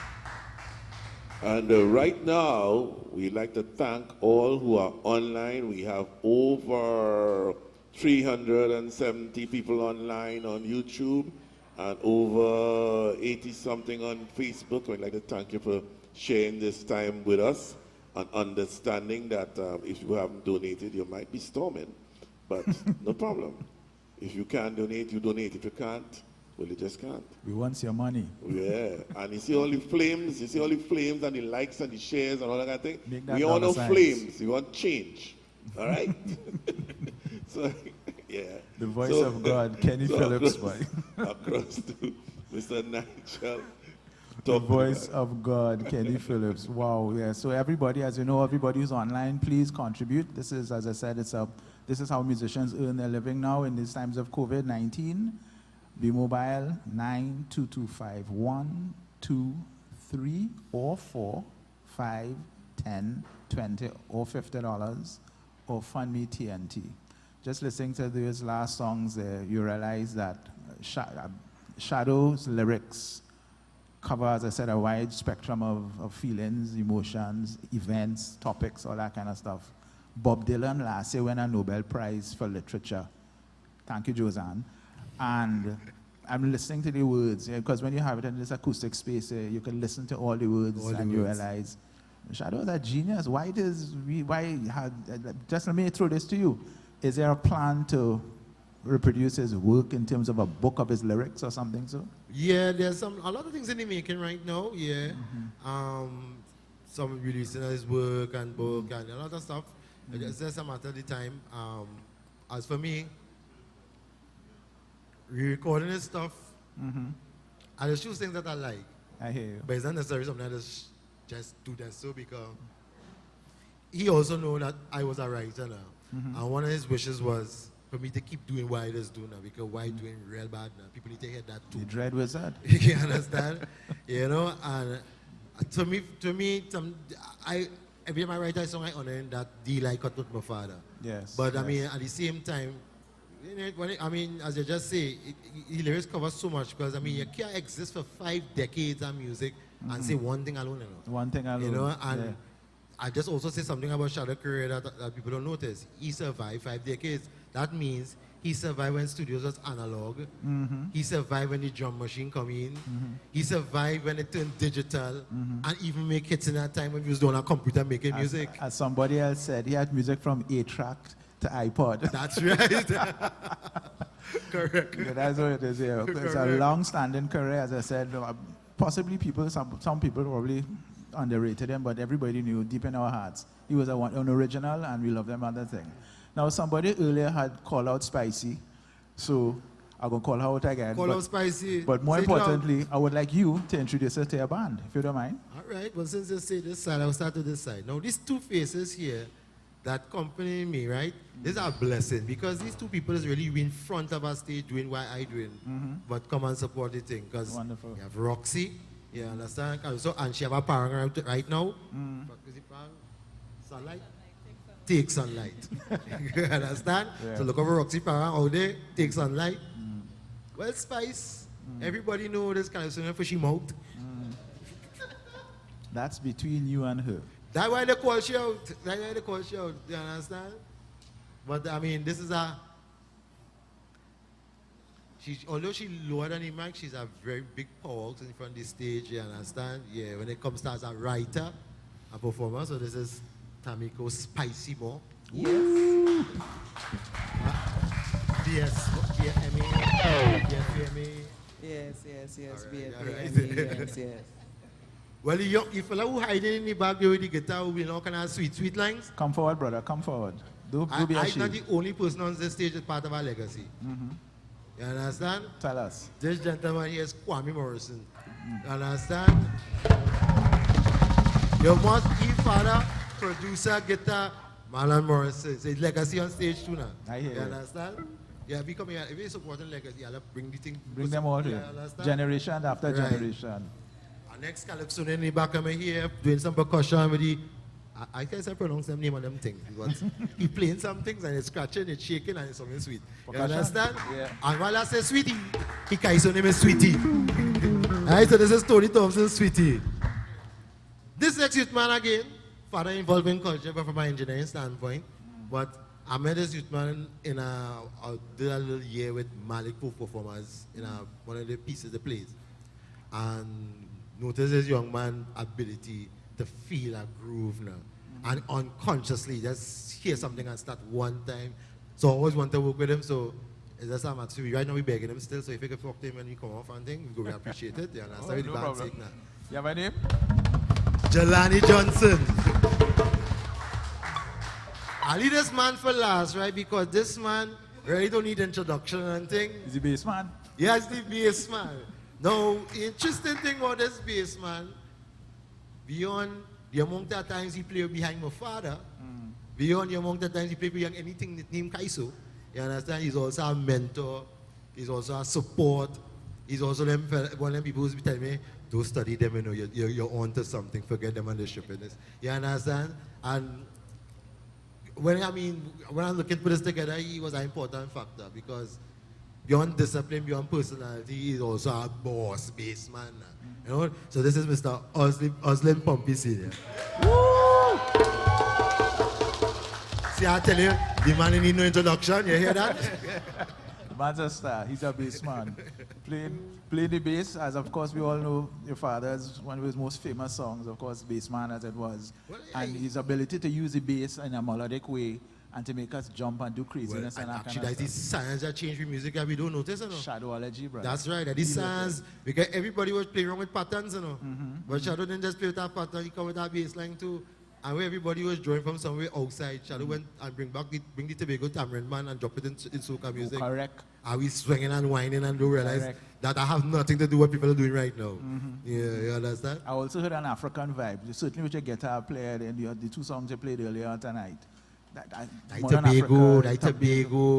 And right now, we'd like to thank all who are online. We have over 370 people online on YouTube and over 80-something on Facebook. We'd like to thank you for sharing this time with us and understanding that if you haven't donated, you might be storming. But no problem. If you can donate, you donate. If you can't, well, you just can't. We want your money. Yeah, and you see all the flames, and the likes and the shares and all that thing. Make that We all know $signs. flames. We want change. All right? So, yeah. The voice of God, Kenny Phillips, boy. Across to Mr. Nigel. The voice of God, Kenny Phillips. Wow, yeah. So everybody, as you know, everybody who's online, please contribute. This is, as I said, this is how musicians earn their living now in these times of COVID-19. Be mobile 9225123 or 4 5 $10, $20, or $50, or fund me TNT. Just listening to those last songs, you realize that Shadow's lyrics cover, as I said, a wide spectrum of feelings, emotions, events, topics, all that kind of stuff. Bob Dylan last year won a Nobel Prize for Literature. Thank you, Josanne. And I'm listening to the words, because when you have it in this acoustic space, you can listen to all the words you realize, Shadow is a genius. Just let me throw this to you. Is there a plan to reproduce his work in terms of a book of his lyrics or something so? Yeah, there's a lot of things in the making right now, yeah. Some releasing his work and book and a lot of stuff. It's just a matter of the time. As for me, re-recording his stuff, I just choose things that I like. I hear you. But it's not necessarily something I just do that so because he also know that I was a writer now. And one of his wishes was for me to keep doing what I just do now because why doing real bad now. People need to hear that too. The Dread Wizard. You understand? You know, and to me, every time I write a song, I honor him that deal I cut with my father. Yes. But yes. I mean, at the same time, as you just say, the lyrics cover so much because I mean, you can't exist for 5 decades of music and say one thing alone. You know? One thing alone. You know, and I just also say something about Shadow's career that people don't notice. He survived 5 decades. That means he survived when studios was analog. He survived when the drum machine come in. He survived when it turned digital. And even make hits in that time when he was doing a computer making music. As somebody else said, he had music from 8-track to iPod. That's right. Correct. Yeah, that's what it is here. It's a long-standing career, as I said. Possibly some people probably underrated him, but everybody knew deep in our hearts he was an original, and we love them other thing. Now, somebody earlier had called out Spicy, so I'm going to call her out again. Call out Spicy. But more importantly, I would like you to introduce her to your band, if you don't mind. All right. Well, since you say this side, I'll start with this side. Now, these two faces here that accompany me, right? This is a blessing because these two people is really in front of our stage doing what I doing, but come and support the thing. Because wonderful. You have Roxy, you understand? So, and she have a parang around right now. Sunlight? Take sunlight. You understand? Yeah. So look over Roxy parang out there, take sunlight. Well, Spice, everybody know this kind of song for she mouth. That's between you and her. That's why they call she out. That's why they call she out. You understand? But I mean, this is although she's lower than the mic, she's a very big power in front of the stage. You understand? Yeah. When it comes to as a writer, a performer. So this is Tamiko Spicy More. Yes. BFMA. Yes. Right. BFMA. Yes. Well, you fella who hiding in the back there with the guitar who will not kind of sweet lines. Come forward, brother. Come forward. Do be ashamed. I'm not the only person on this stage as part of our legacy. You understand? Tell us. This gentleman here is Kwame Morrison. You understand? Your most key father, producer, guitar, Marlon Morrison. So his legacy on stage too now. I hear you. understand? Yeah, if you're supporting legacy, you have to bring the thing. Bring them all here. Generation after generation. Our next Calypso in the back of me here, doing some percussion with the... I can't pronounce them name of them things. He playing some things and it's scratching, it's shaking and it's something sweet. You understand? Yeah. And while I say Sweetie, he carries his name is Sweetie. Alright, so this is Tony Thompson, Sweetie. This next youth man again, father involved in culture, but from an engineering standpoint. But I met this youth man in did a little year with Malik performers in one of the pieces they plays. And notice this young man's ability to feel a groove now. And unconsciously just hear something and start one time. So I always want to work with him. So it's just I'm actually right now we're begging him still. So if you can talk to him when we come off and thing, we go appreciate it. You understand? No problem. You have a name? Jelani Johnson. I leave this man for last, right? Because this man really don't need introduction and thing. Is he bass man? Yes, the bass man. Now, interesting thing about this bass man, beyond the amount of times he played behind my father, beyond the amount of times he played behind anything named Kaiso, you understand? He's also a mentor, he's also a support, he's also one of them people who's be telling me, don't study them, you know, you're on to something, forget them on the ship. You understand? And when I'm looking for this together, he was an important factor because beyond discipline, beyond personality, he's also a boss, baseman. You know? So this is Mr. Oslim Pompey Senior. See, I tell you, the man need no introduction. You hear that? Man's a star. He's a bass man. Playing the bass, as of course we all know, your father is one of his most famous songs, of course, bass man as it was. Well, and his ability to use the bass in a melodic way and to make us jump and do craziness and that actually, kind of these sounds that change with music that we don't notice, you know? Shadowology, bro. That's right. These sounds, because everybody was playing around with patterns, you know. But Shadow didn't just play with that pattern, he come with that bass line too. And where everybody was drawing from somewhere outside, Shadow went and bring the Tobago tamarind man and drop it in soca music. Correct. Are we swinging and whining and don't realize that I have nothing to do with what people are doing right now? Yeah, you understand? I also heard an African vibe, certainly with your guitar player and the two songs you played earlier tonight. Tobago.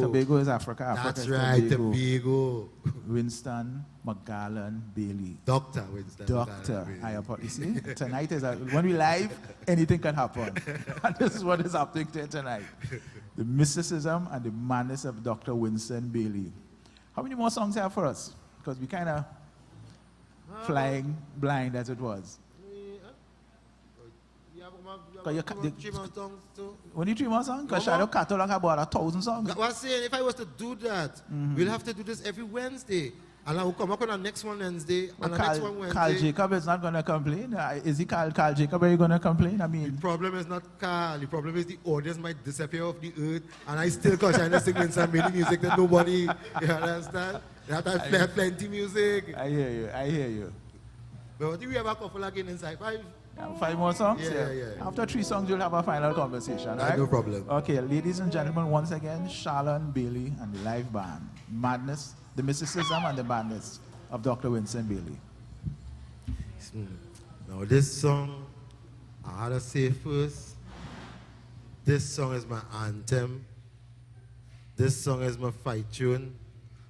Tobago is Africa. That's right, Tobago. Winston, McGallan, Bailey. Dr. Winston. Doctor. I apologize. You see, tonight is when we live, anything can happen. And this is what is happening tonight. The mysticism and the madness of Dr. Winston Bailey. How many more songs have for us? Because we kind of flying blind as it was. Only 3 more songs? Because Shadow catalog about 1,000 songs. I was saying, if I was to do that, we'll have to do this every Wednesday. And I will come up on the next one Wednesday, and the next one Wednesday. Carl Jacob is not going to complain. Is he Carl Jacob? Are you going to complain? I mean, the problem is not Carl. The problem is the audience might disappear off the earth, and I still continue to sing Winston Bailey music that nobody, you understand? That I play plenty music. I hear you. But what do we have a couple again inside? 5? 5 more songs? Yeah. After 3 songs, you'll have a final conversation, right? No problem. Okay, ladies and gentlemen, once again, Sharlan, Bailey, and the live band. Madness, the mysticism and the madness of Dr. Winston Bailey. Now this song, I had to say first, this song is my anthem. This song is my fight tune.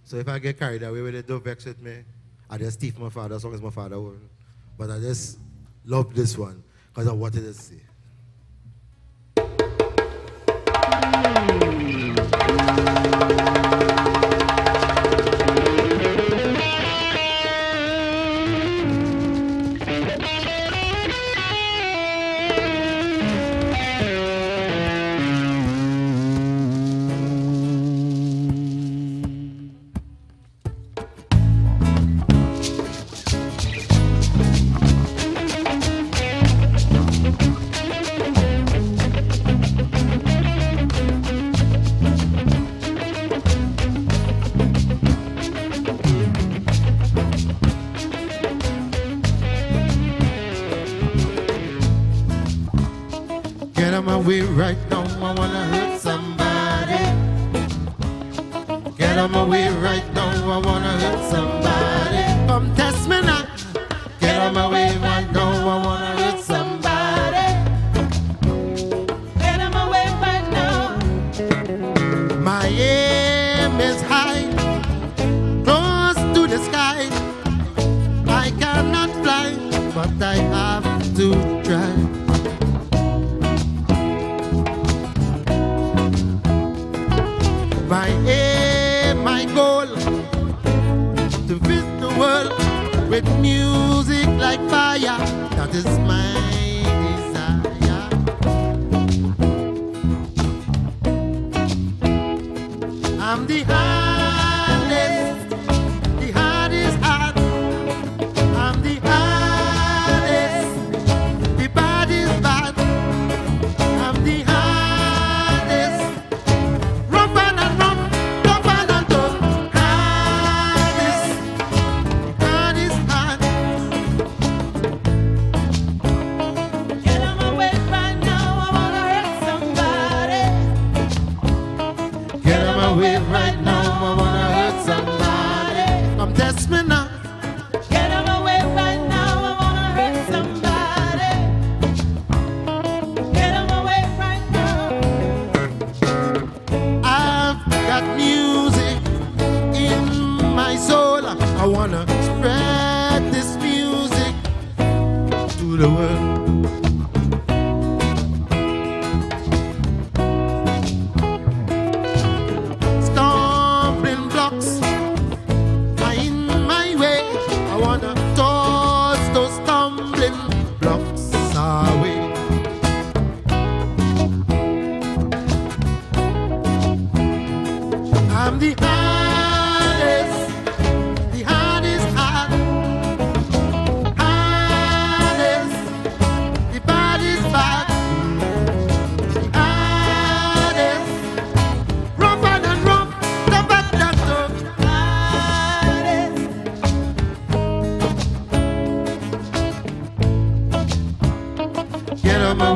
So if I get carried away with it, don't vex with me. I just steal my father's song, is my father's one. But I just love this one because of what it is say. Get on my way right now, I wanna hurt somebody. Get on my way right now, I wanna hurt somebody. Come test me now. Get on my way right now, I wanna hurt somebody. Get on my way right now. My aim is high, close to the sky. I cannot fly, but I have to try. My aim, my goal, to visit the world with music like fire. That is my desire. I'm the hardest, the hardest hard. I'm the hardest, the baddest bad. I'm the hardest.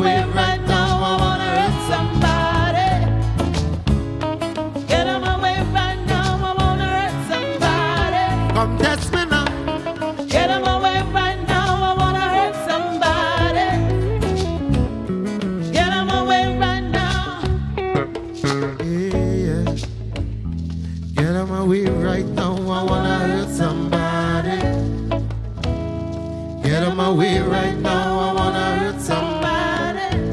away right now, I wanna hurt somebody. Get him away right now, I wanna hurt somebody. Come test me now. Get him away right now, I wanna hurt somebody. Get him away right now. Yeah. Get him away right now, I wanna hurt somebody. Get him away right now, I wanna hurt somebody.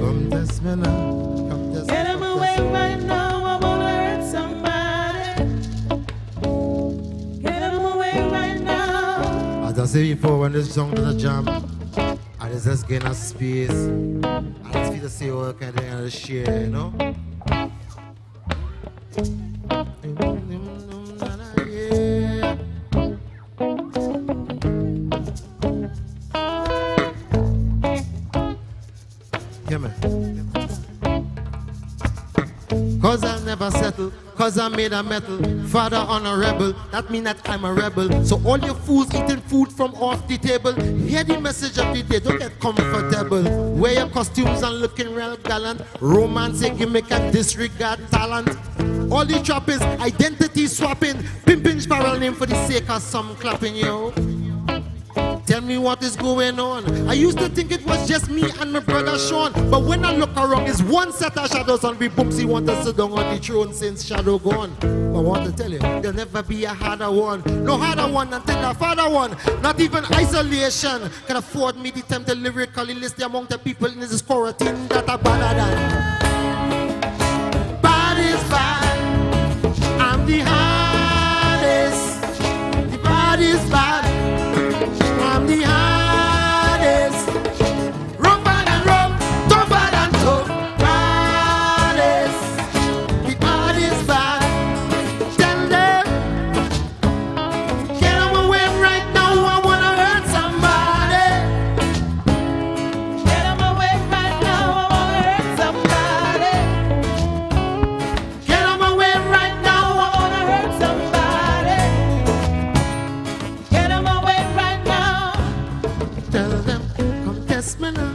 Come test me now. Come test Get him me, away test me. right now, I wanna hurt somebody. Get him away right now. As I said before, when this song does a jam, I just gain a space. I just feel to say all kind of thing and share, you know? Yeah, man. Cause I'll never settle, cause I made a metal. Father on a rebel, that mean that I'm a rebel. So all you fools eating food from off the table, hear the message of the day, don't get comfortable. Wear your costumes and looking real gallant. Romance, a gimmick and disregard talent. All the trappings, identity swapping. Pimping spiral name for the sake of some clapping, yo. Tell me what is going on. I used to think it was just me and my brother Sean, but when I look around, it's one set of shadows and we boomsy want to sit down on the throne since Shadow gone. But I want to tell you, there'll never be a harder one. No harder one until the father one. Not even isolation can afford me the time to lyrically list the amount of people in this quarantine that are better than. Bad is bad. I'm the hardest. The bad is bad. I'm the hardest. Rough bad and rough, tough bad and tough. Hardest. The hardest bad. Tell them, get them away right now. I wanna hurt somebody. Get him away right now, I wanna hurt somebody. Get them away right now. I wanna hurt somebody. Get him away right now. Tell them, come test me now.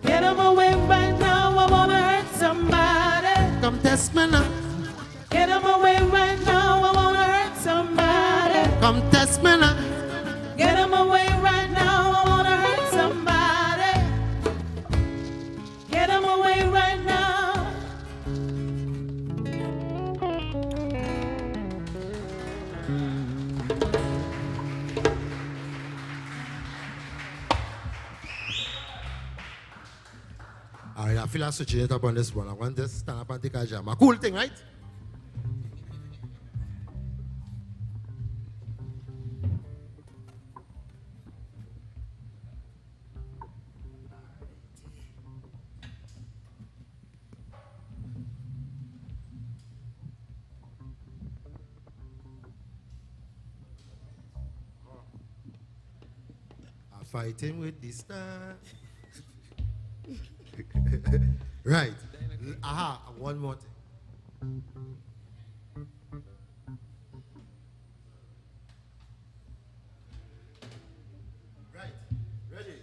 Get him away right now, I wanna hurt somebody. Come test me now. Get him away right now, I wanna hurt somebody. Come test me now. Get him away right now, I wanna hurt somebody. Get him away right now. All right, I feel like switching it up on this one. I want this stand up and take a jam. A cool thing, right? I'm fighting with the star. Right. Aha, one more thing. Right. Ready?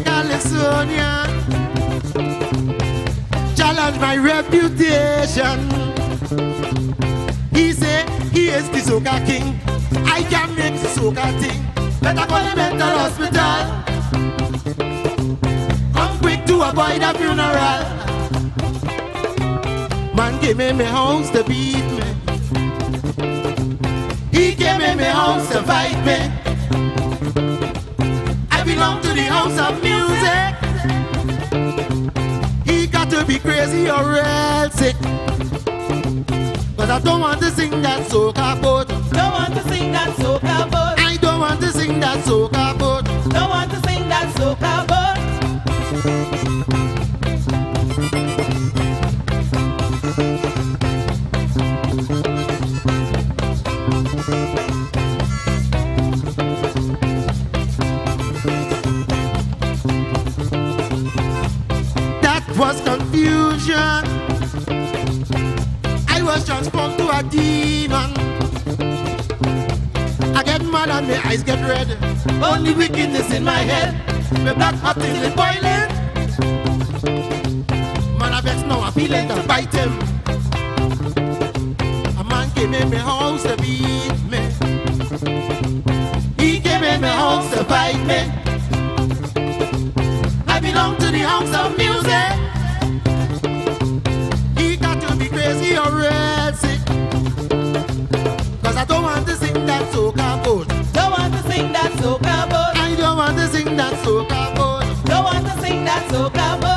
California, challenge my reputation. He say he is the soca king. I can make the soca thing. Better go to mental hospital. I'm quick to avoid a funeral. Man give me my house to beat me. He gave me my house to fight me. I belong to the house of music. He got to be crazy or real sick. But I don't want to sing that soca boat. Don't want to sing that soca boat. I don't want to sing that soca boat. Don't want to sing that soca boat. was transformed to a demon. I get mad and my eyes get red. Only wickedness in my head. My black hot till it boiling. Man, I vex now, I feel it to bite him. A man came in my house to beat me. He came in my house to fight me. I belong to the house of music. He got to be crazy or red sick. Cause I don't want to sing that soca boat. Don't want to sing that soca boat. I don't want to sing that soca boat. Don't want to sing that soca boat.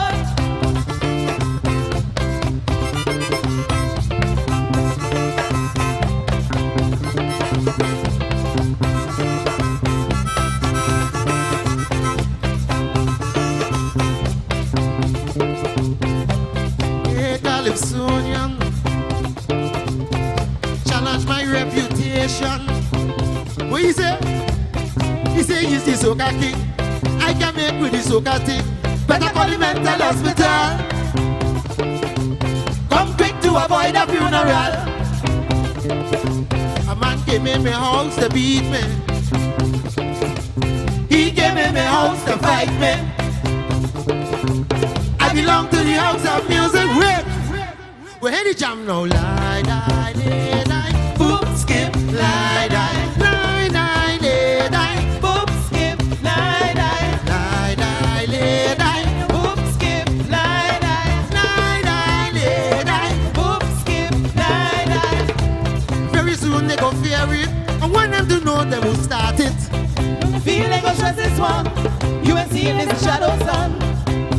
Hey, Calypsonian, challenge my reputation. What you say? He say he's the soca king. I can make with the soca thing. Better call the mental hospital. Come quick to avoid a funeral. A man came in my house to beat me. He came in my house to fight me. I belong to the house of music. Wait, we hear the jam now. Lie, die, lay, die. Boop, skip, Lie, die, lie, die, lay, die. boop, skip, lie, die. Lie, die, lay, die. Boop, skip, lie, die. Lie, die, lay, die. Boop, skip, lie, die. Very soon they go fear it. I want them to know they will start it. Feel like a stress is one. You ain't seen this shadow sun.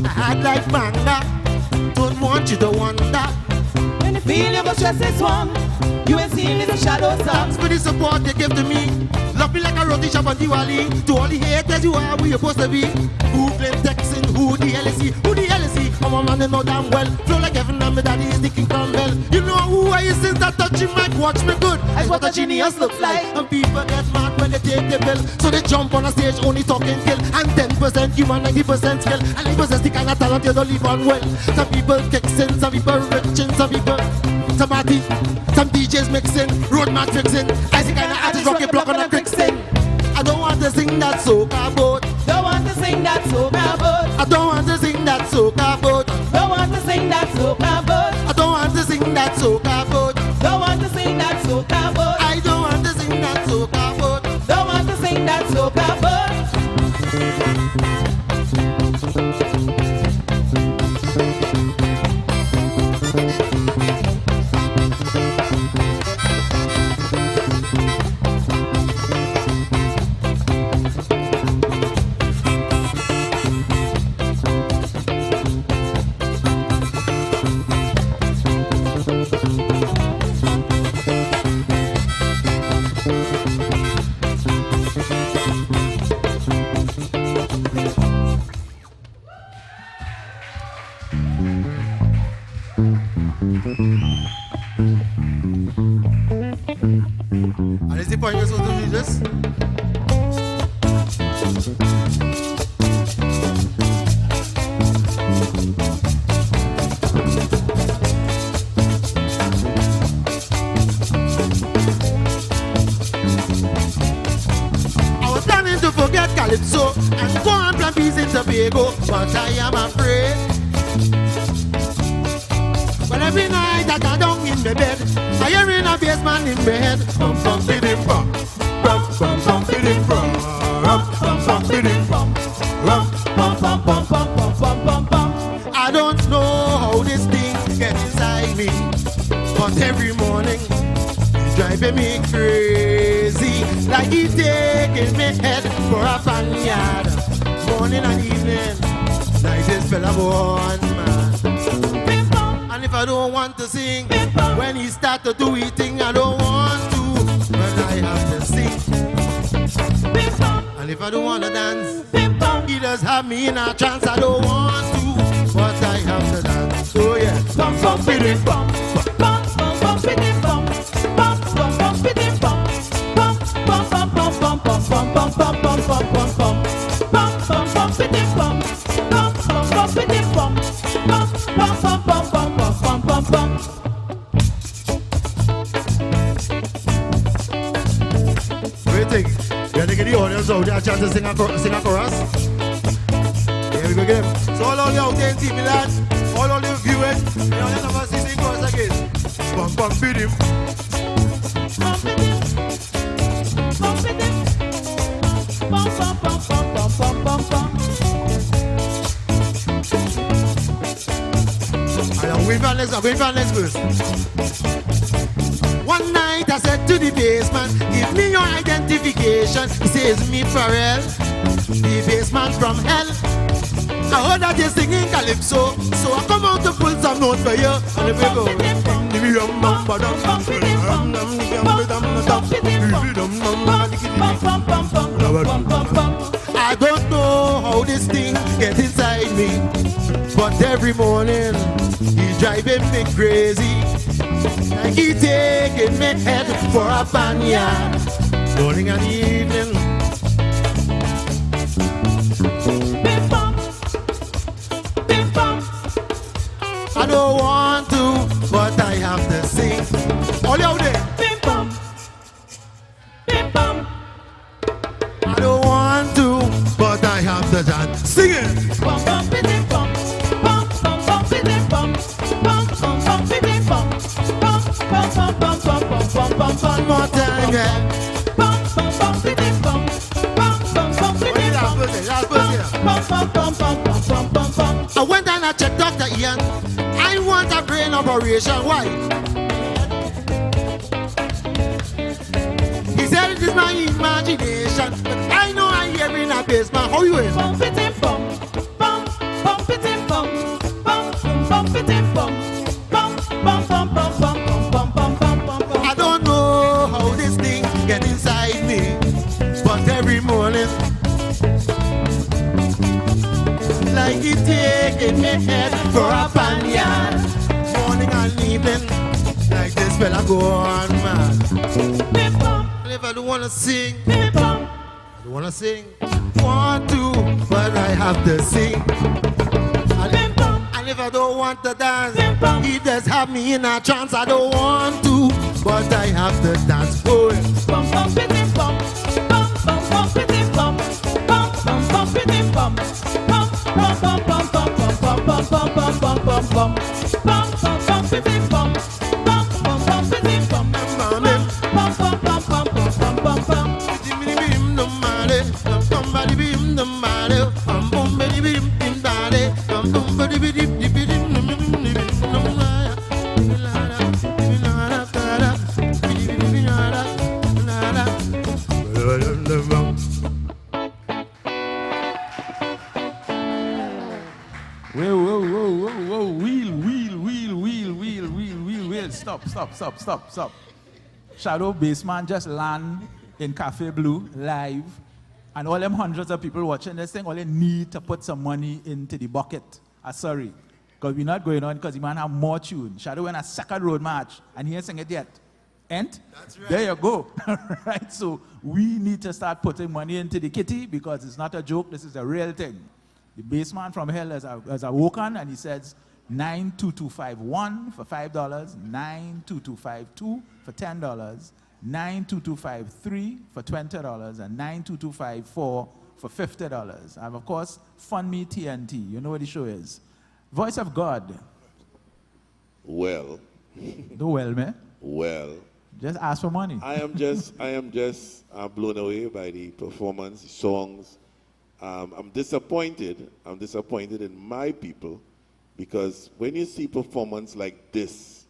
I had like manga. Don't want you to wonder. When you feel like a stress is one. You ain't seen this shadow sun. Thanks for the support they give to me. Love me like a roti shop on Diwali. To all the haters you are where you're supposed to be. Who blame texting? Who the hell is he? Who the hell is he? I'm a man they know damn well. Flow like heaven and my daddy is the king from hell. You know who I is since that touching mic. Watch me good. That's what a genius looks like. And people get mad when they take the bill. So they jump on a stage only talking kill. And 10% human, 90% skill. And 90% the kind of talent you don't live on well. Some people kicking, some people riching, some people somebody, some DJs mixing, road man fixing. I see kind of artist rocket block on a quick sing. I don't want to sing that soca boat. Don't want to sing that soca boat. I don't want to sing that soca boat. Don't want to sing that soca boat. I don't want to sing that soca boat. Don't want to sing that soca boat. I don't want to sing that soca boat. Don't want to sing that soca boat. And is the point you're supposed to do this? I was planning to forget Calypso and go and plant peas in Tobago, but I am afraid. But every night that I don't in the bed, I hear in a bassman in my head. Bum bum bidim bum, bum bum bum bidim bum, bum bum bidim bum, bum bum bum bum bum bum bum bum bum. I don't know how this thing gets inside me, but every morning it's driving me crazy, like it's taking me head for a vineyard. Morning and evening, like this fella born man. And if I don't want to sing, when he start to do his thing, I don't want to, but I have to sing. And if I don't want to dance, he does have me in a trance. I don't want to, but I have to dance. Oh yeah, bum bum bidim bum, bum bum bum bidim bum, bum bum bum bidim bum, bum bum bum bum bum bum bum bum bum bum bum bum bum, bum bum bum bidim bum, bum bum bum bidim bum, bum bum bum bum bum bum bum bum bum. bassmans out there, a chance to sing a chorus. Here we go again. So all of you out there in TV land, all of you viewers, you know, let us see sing chorus again. Bum bum beat him. Bump it in. Bump it in. Bum bum bum bum bum bum bum bum. Wait for next verse. One night I said to the bassman, give me your identification. He says, me Pharrell, the bassman from hell. I heard that you're singing calypso, so I come out to pull some notes for you. And if we go, I don't know how this thing gets inside me, but every morning he's driving me crazy. Like he taking me head for a banyan, morning and evening. Bim bum. Bim bum. I don't want to, but I have to sing. All out there. Bim bum. Bim bum. I don't want to, but I have to dance. Sing it. Bum bum bim bum. Bum bum bum bim bum. Bum bum bum bim bum. Bum bum bum bum bum bum bum bum. One more time, yeah. Bum bum bum bim bum. Bum bum bum bim bum. Last verse here. Bum bum bum bum bum bum bum. I went and I checked Dr. Ian. I want a brain operation. Why? He said it is my imagination, but I know I hear in a basement. How you in? Bum bim bum. Bum bum bim bum. Bum bum bim bum. Bum bum bum bum bum bum bum bum bum. I don't know how this thing get inside me, but every morning, like it taking me head for a banyan, morning and evening, like this fella go on, man. Bim bum. And if I don't wanna sing, Bim bum. I don't wanna sing, want to, but I have to sing. Bim bum. And if I don't want to dance, Bim bum. he does have me in a trance. I don't want to, but I have to dance. Oh, yeah. Bum bum bim bum. Bum bum bum bim bum. Bum bum bum bim bum. Bum bum bum bum bum bum bum bum bum bum bum bum. Bum bum bum bim bum. Bum bum bum bim bum. Bum bum bum bum bum bum bum bum. Whoa, wheel. Stop. Shadow Bassman just land in Café Blue live, and all them hundreds of people watching this thing, all they need to put some money into the bucket. Sorry, because we're not going on because the man have more tune. Shadow went a second road march, and he ain't sing it yet. And That's right. there you go. Right, so we need to start putting money into the kitty because it's not a joke, this is a real thing. The bassman from hell has awoken and he says 92251 for $5, 92252 for $10, 92253 for $20, and 92254 for $50. And of course, Fund Me TNT. You know what the show is. Voice of God. Well. Do well, man. Well. Just ask for money. I am just blown away by the performance, the songs. I'm disappointed. I'm disappointed in my people because when you see performance like this,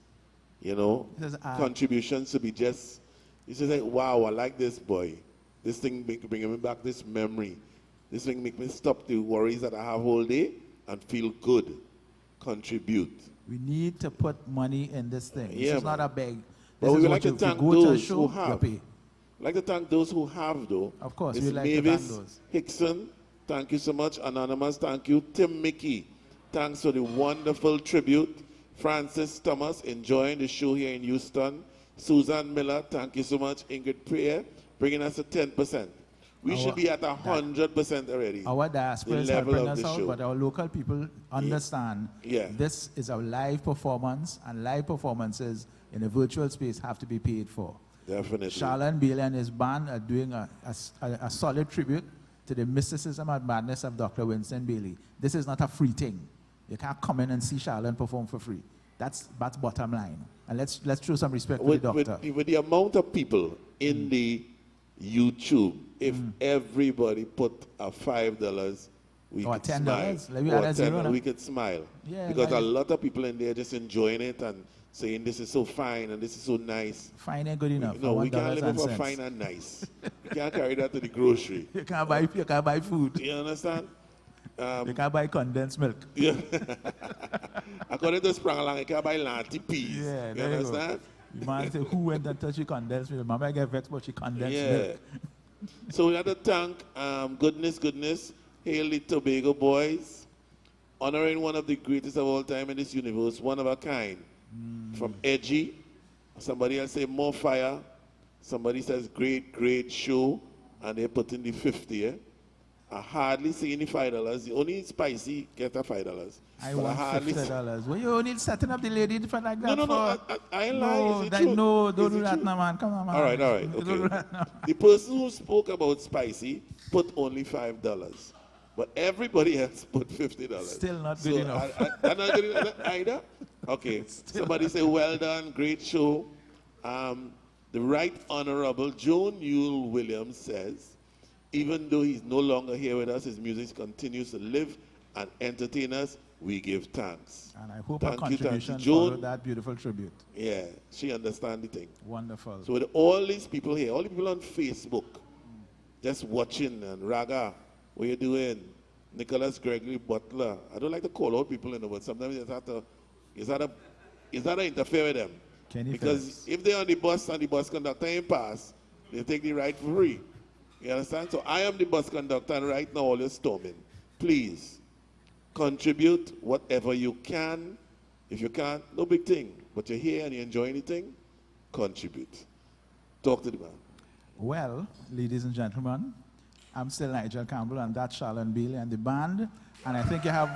you know, contributions to be just, it's just like, wow, I like this boy. This thing bringing me back this memory. This thing make me stop the worries that I have all day and feel good. Contribute. We need to put money in this thing. Yeah, this is not a beg. But we would like to thank those who have. I'd like to thank those who have, though. Of course, Ms. we'd like Mavis to thank those. Hickson, thank you so much. Anonymous, thank you. Tim Mickey, thanks for the wonderful tribute. Francis Thomas, enjoying the show here in Houston. Susan Miller, thank you so much. Ingrid Prayer, bringing us to 10%. We should be at 100% already. Our diaspora is level helping of us the out, show. but our local people understand this is a live performance, and live performances in a virtual space have to be paid for. Definitely. Sharlan Bailey and his band are doing a solid tribute to the mysticism and madness of Dr. Winston Bailey. This is not a free thing. You can't come in and see Sharlan perform for free. That's bottom line. And let's show some respect to the doctor. With the amount of people in the YouTube, if everybody put a $5, we or could $10. smile. Let me Or add a zero $10, now. we could smile. Yeah, because like a lot of people in there just enjoying it and saying this is so fine and this is so nice. Fine ain't good enough. No, we can't $1 live and for cents. fine and nice. We can't carry that to the grocery. You can't buy food. You understand? You can't buy condensed milk. Yeah. According to Sprangalang, you can't buy lanty peas. Yeah, you there you go. understand? The man say, who went and touched your condensed milk? Mama get vexed about she condensed milk. So we have to thank Goodness, Hail the Tobago Boys, honoring one of the greatest of all time in this universe, one of a kind. From Edgy, somebody else say more fire, somebody says great show, and they put in the 50. I hardly see any $5. The only spicy get a $5. I But want hardly $50. Well, you only setting up the lady for like that. No, I ain't lying. No, Is it true? no, don't Is do it that true? now, man. Come on, man. All right, Don't do okay. that now. The person who spoke about spicy put only $5, but everybody else put $50. Still not good enough. I'm not good enough either? Okay, somebody say, well done, great show. The Right Honorable Joan Yule Williams says, even though he's no longer here with us, his music continues to live and entertain us. We give thanks. And I hope Thank our you, contribution Joan. followed that beautiful tribute. Yeah, she understands the thing. Wonderful. So with all these people here, all the people on Facebook, just watching, and Raga, what you doing? Nicholas Gregory Butler. I don't like to call out people in the word. Sometimes you have to interfere with them. Kenny Because Phillips. if they're on the bus and the bus conductor ain't pass, they take the ride for free. You understand? So I am the bus conductor, and right now all you're storming. Please, contribute whatever you can. If you can't, no big thing. But you're here and you enjoy anything, contribute. Talk to the man. Well, ladies and gentlemen, I'm still Nigel Campbell, and that's Sharlan Bailey and the band. And I think you have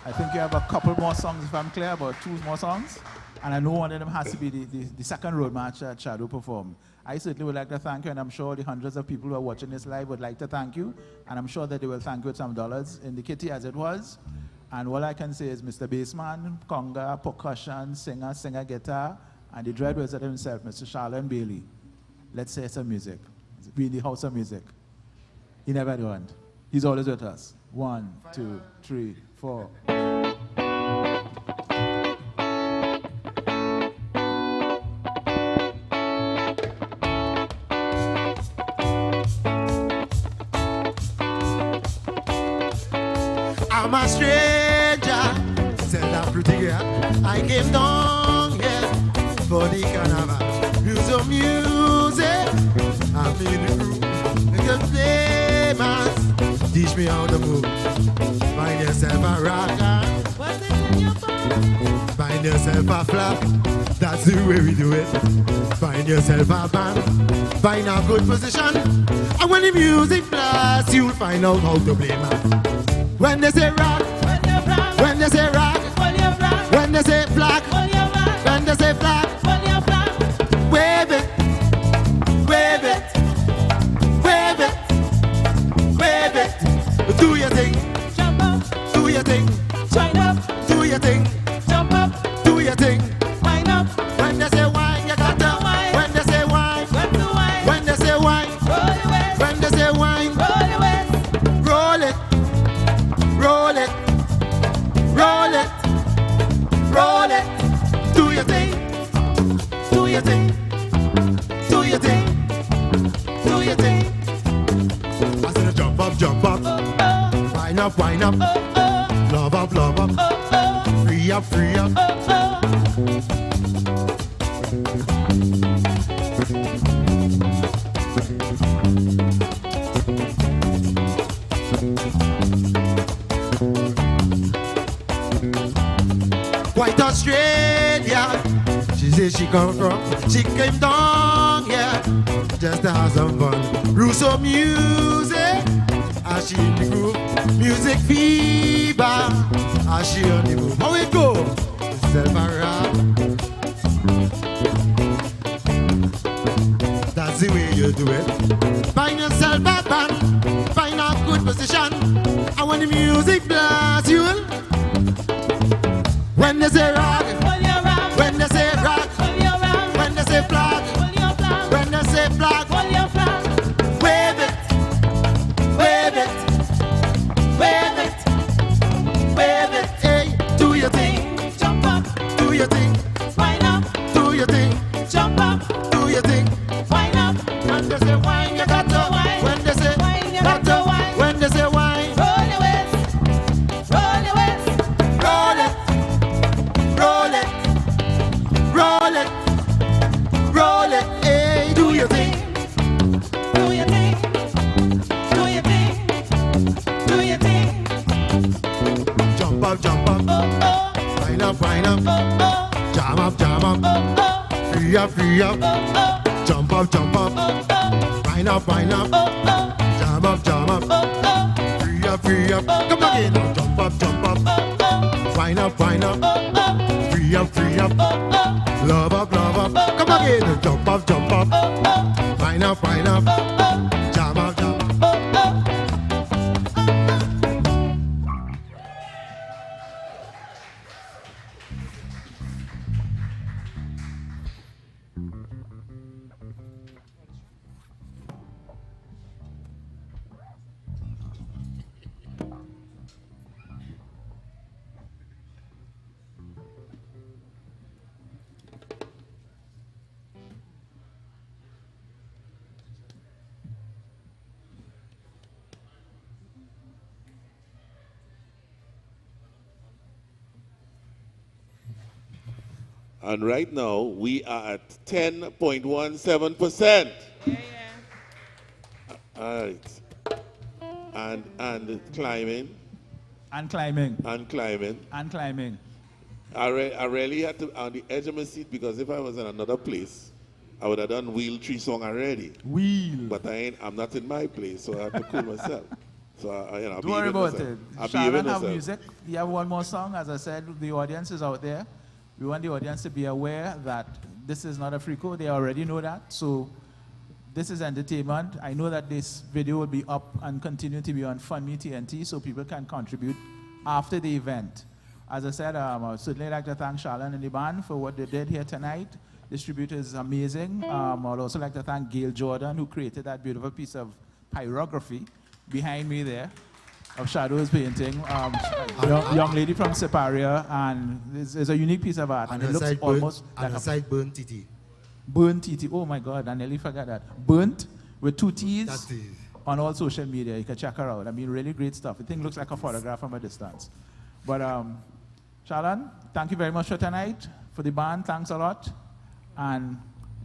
a couple more songs, if I'm clear, about 2 more songs. And I know one of them has to be the second road march that Shadow performed. I certainly would like to thank you, and I'm sure the hundreds of people who are watching this live would like to thank you. And I'm sure that they will thank you with some dollars in the kitty as it was. And all I can say is Mr. Bassman, conga, percussion, singer guitar, and the dread wizard himself, Mr. Sharlan Bailey. Let's hear some music. Be in the house of music. He never gone. He's always with us. 1, 2, 3, 4. I'm a stranger, said that pretty girl. I came down here for the carnival. Music, I'm in the room. Make a play, man. Teach me how to move. Find yourself a rocker. What's it in your phone? Find yourself a flap. That's the way we do it. Find yourself a band. Find a good position. And when the music blasts, you'll find out how to play, man. When they say rock, When you're black, when they say rock, when you're black, when they say black, when you're black, when they say black, when you're black, wave it, wave it, wave it, wave it. Do your thing, jump up, do your thing, join up, do your thing, jump up, do your thing. wind up, When they say wine, you got to wine. when they say wine, wet the wine, when they say wine, roll your waist, when they say wine, roll your waist, roll it, roll it, roll it, roll it. Do your thing, do your thing, do your thing, do your thing. I said jump up, oh, wine up, oh, oh, love up, oh, oh, free up, free up. oh, oh. Quite Australia, she says she come from. She came down here just to have some fun. Russo music, as she in the groove. Music fever, as she on the move. How it go? Self a rap. That's the way you do it. Find yourself a band, find a good position. And when the music blasts you, when they say rock, when they say rock, when they say flag, when they say flag, wave it, wave it, wave it, wave it. Hey, do your thing, Jump up, do your thing, wind up, do your thing, jump up, do your thing. wind up, When they say wine, you got to wine. When they say wine, you got got to to wine. when they say wine, roll your waist, roll your waist, roll it, roll it, roll it, roll it. Hey, do your thing. do your thing, do your thing, do your thing. Jump up, jump up, Oh, oh, wind up, wind up, oh, oh, jam up, jam up, oh, oh, free up, free up, oh, oh, jump up, jump up, oh, oh, wind up, oh, oh, jam up, oh, oh, free up, free up. Come again now, jump up, oh, oh, wind up, oh, oh, free up, free up, oh, oh, love up, love up. Come again now, jump up, oh, oh, wind up, jam up, jam up. oh, oh. And right now, we are at 10.17%. All right. And climbing, And climbing, and climbing. and climbing. I really had to on the edge of my seat because if I was in another place, I would have done Wheel Tree song already. Wheel. But I'm not in my place, so I have to cool myself. So I'll Don't worry about it. I'll Sharlan behave have myself. music. You have one more song. As I said, the audience is out there. We want the audience to be aware that this is not a freako. They already know that. So this is entertainment. I know that this video will be up and continue to be on FunMe TNT so people can contribute after the event. As I said, I would certainly like to thank Sharlan and the band for what they did here tonight. Distributor is amazing. I would also like to thank Gail Jordan, who created that beautiful piece of pyrography behind me there of Shadow's painting. Young lady from Separia, and it's a unique piece of art, and it looks almost like a side burnt titty. burnt TT. Oh my God, I nearly forgot that. Burnt with 2 T's That's it. on all social media. You can check her out. I mean, really great stuff. The thing looks like a photograph from a distance. But Sharlan, thank you very much for tonight. For the band, thanks a lot. And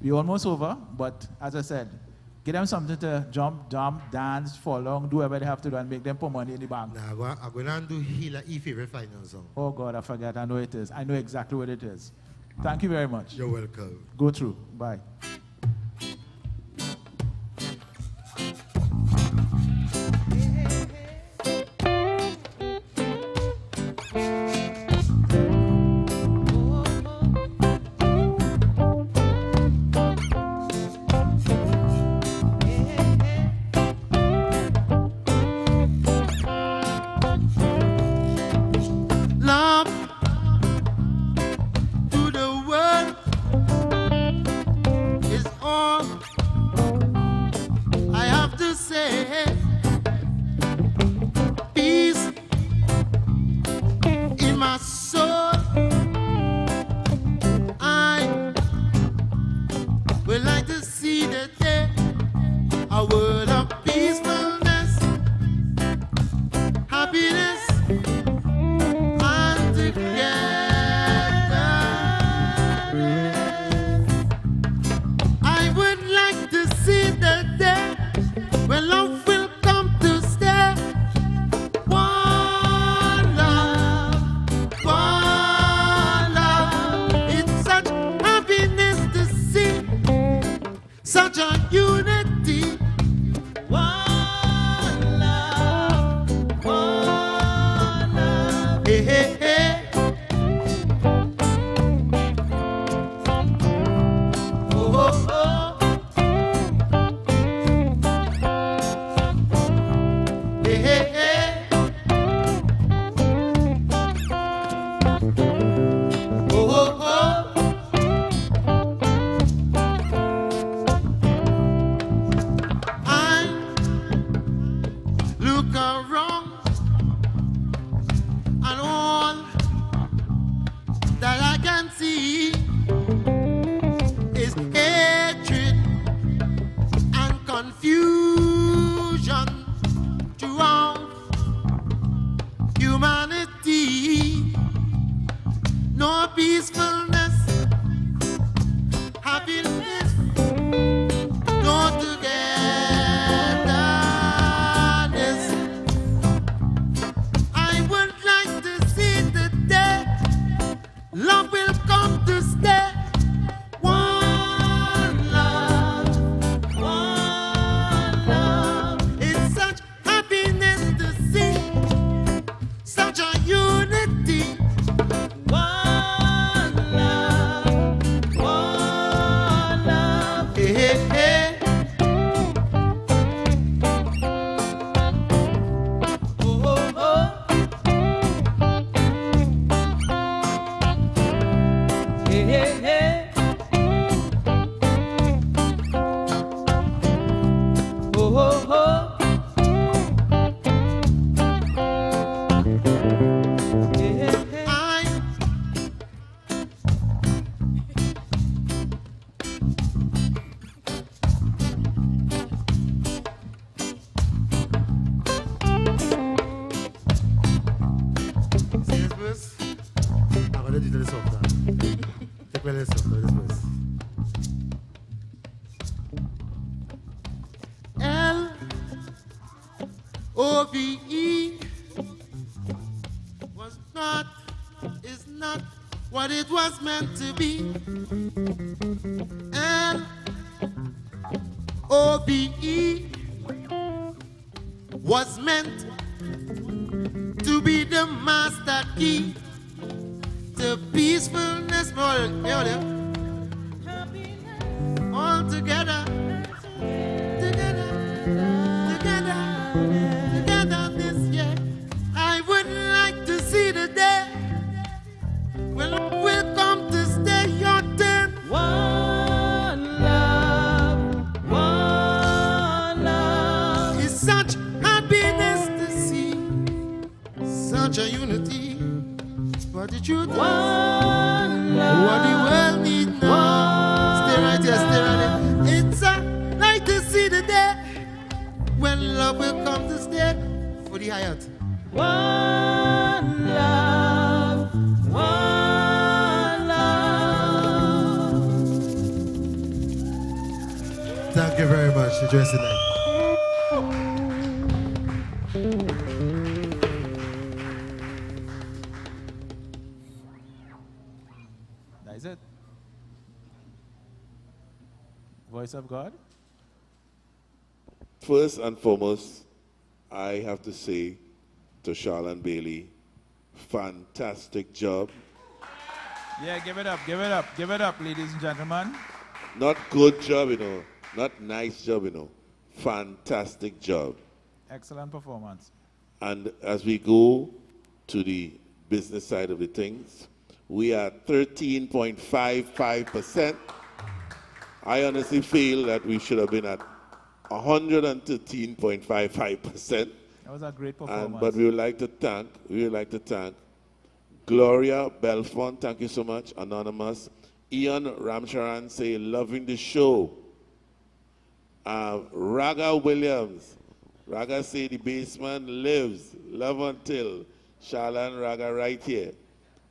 we're almost over, but as I said, give them something to jump, dance, fall along, do whatever they have to do and make them put money in the bank. Nah, I'm going to do Hila E favorite final song. Oh God, I forget. I know it is. I know exactly what it is. Thank you very much. You're welcome. Go through. Bye. Love to the world is all I have to say. Peace in my soul. I would like to see the day, a world of peacefulness, happiness. I would like to see the day when love will come to stay. One love. It's such happiness to see such a OVE was not, is not what it was meant to be. And OVE was meant to be the master key to peacefulness, all together, together, together, together this year. I would like to see the day when we'll come to stay your turn. One love, It's such happiness to see such a unity. But the truth is, one what the love, world needs now. Stay right here, stay right here. It's a night to see the day when love will come to stay for the Hyatt. one love, one love. Thank you very much. Enjoy the night. That is it. Voice of God. First and foremost, I have to say to Sharlan Bailey, fantastic job. Yeah, give it up, give it up, give it up, ladies and gentlemen. Not good job, you know. Not nice job, you know. Fantastic job. Excellent performance. And as we go to the business side of the things, we are 13.55%. I honestly feel that we should have been at 113.55%. That was a great performance. But we would like to thank Gloria Belfont, thank you so much, Anonymous. Ian Ramcharan say, loving the show. Raga Williams, Raga say the basement lives, love until. Sharlan Raga right here.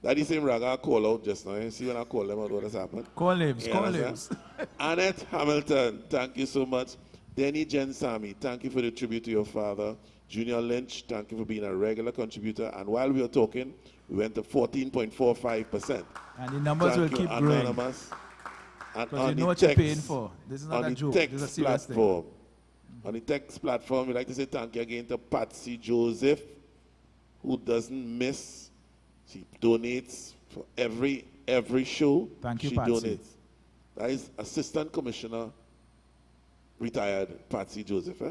That is the same Raga I call out just now. You see when I call them out what has happened? Call names, You call understand? names. Annette Hamilton, thank you so much. Denny Jensami, thank you for the tribute to your father. Junior Lynch, thank you for being a regular contributor. And while we were talking, we went to 14.45%. And the numbers will keep growing. Anonymous. And Because you know what you're paying for. This is not a joke. This is a serious platform, on the text platform, we'd like to say thank you again to Patsy Joseph, who doesn't miss. She donates for every show. Thank you, she Patsy. donates. That is Assistant Commissioner, retired Patsy Joseph.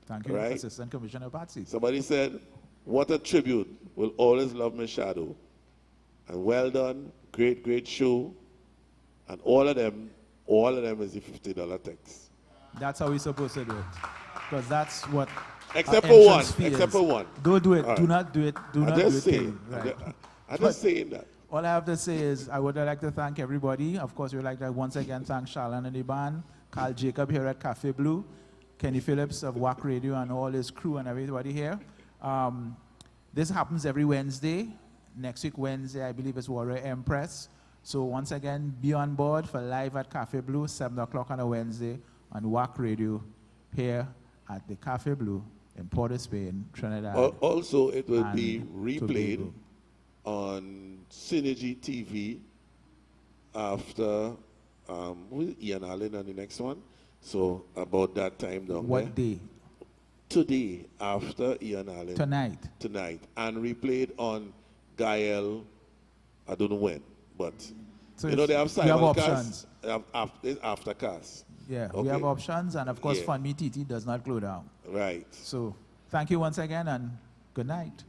Thank you, Right? Assistant Commissioner Patsy. Somebody said, what a tribute. Will always love my shadow. And well done. Great, great show. And all of them is the $50 text. That's how we're supposed to do it. Because that's what Except our for one. entrance fee Except is. for one. Don't do it. All Do right. not do it. Do I'm not do just it. saying. Right. I'm just saying that. All I have to say is I would like to thank everybody. Of course, we would like to once again thank Sharlan and the band, Carl Jacob here at Café Blue, Kenny Phillips of WAC Radio and all his crew and everybody here. This happens every Wednesday. Next week, Wednesday, I believe it's Warrior Empress. So once again, be on board for Live at Café Blue, 7 o'clock on a Wednesday on WAC Radio here at the Café Blue in Port of Spain, Trinidad. Also, it will and be replayed Tobago. on Synergy TV after with Ian Allen on the next one. So about that time down What there. day? Today, after Ian Allen. Tonight. Tonight. And replayed on Gael, I don't know when, but So you know they have we have simulcast. options. They have aftercast. Yeah, we Okay. have options, and of course, Yeah. Fund Me TT does not go down. Right. So, thank you once again, and good night.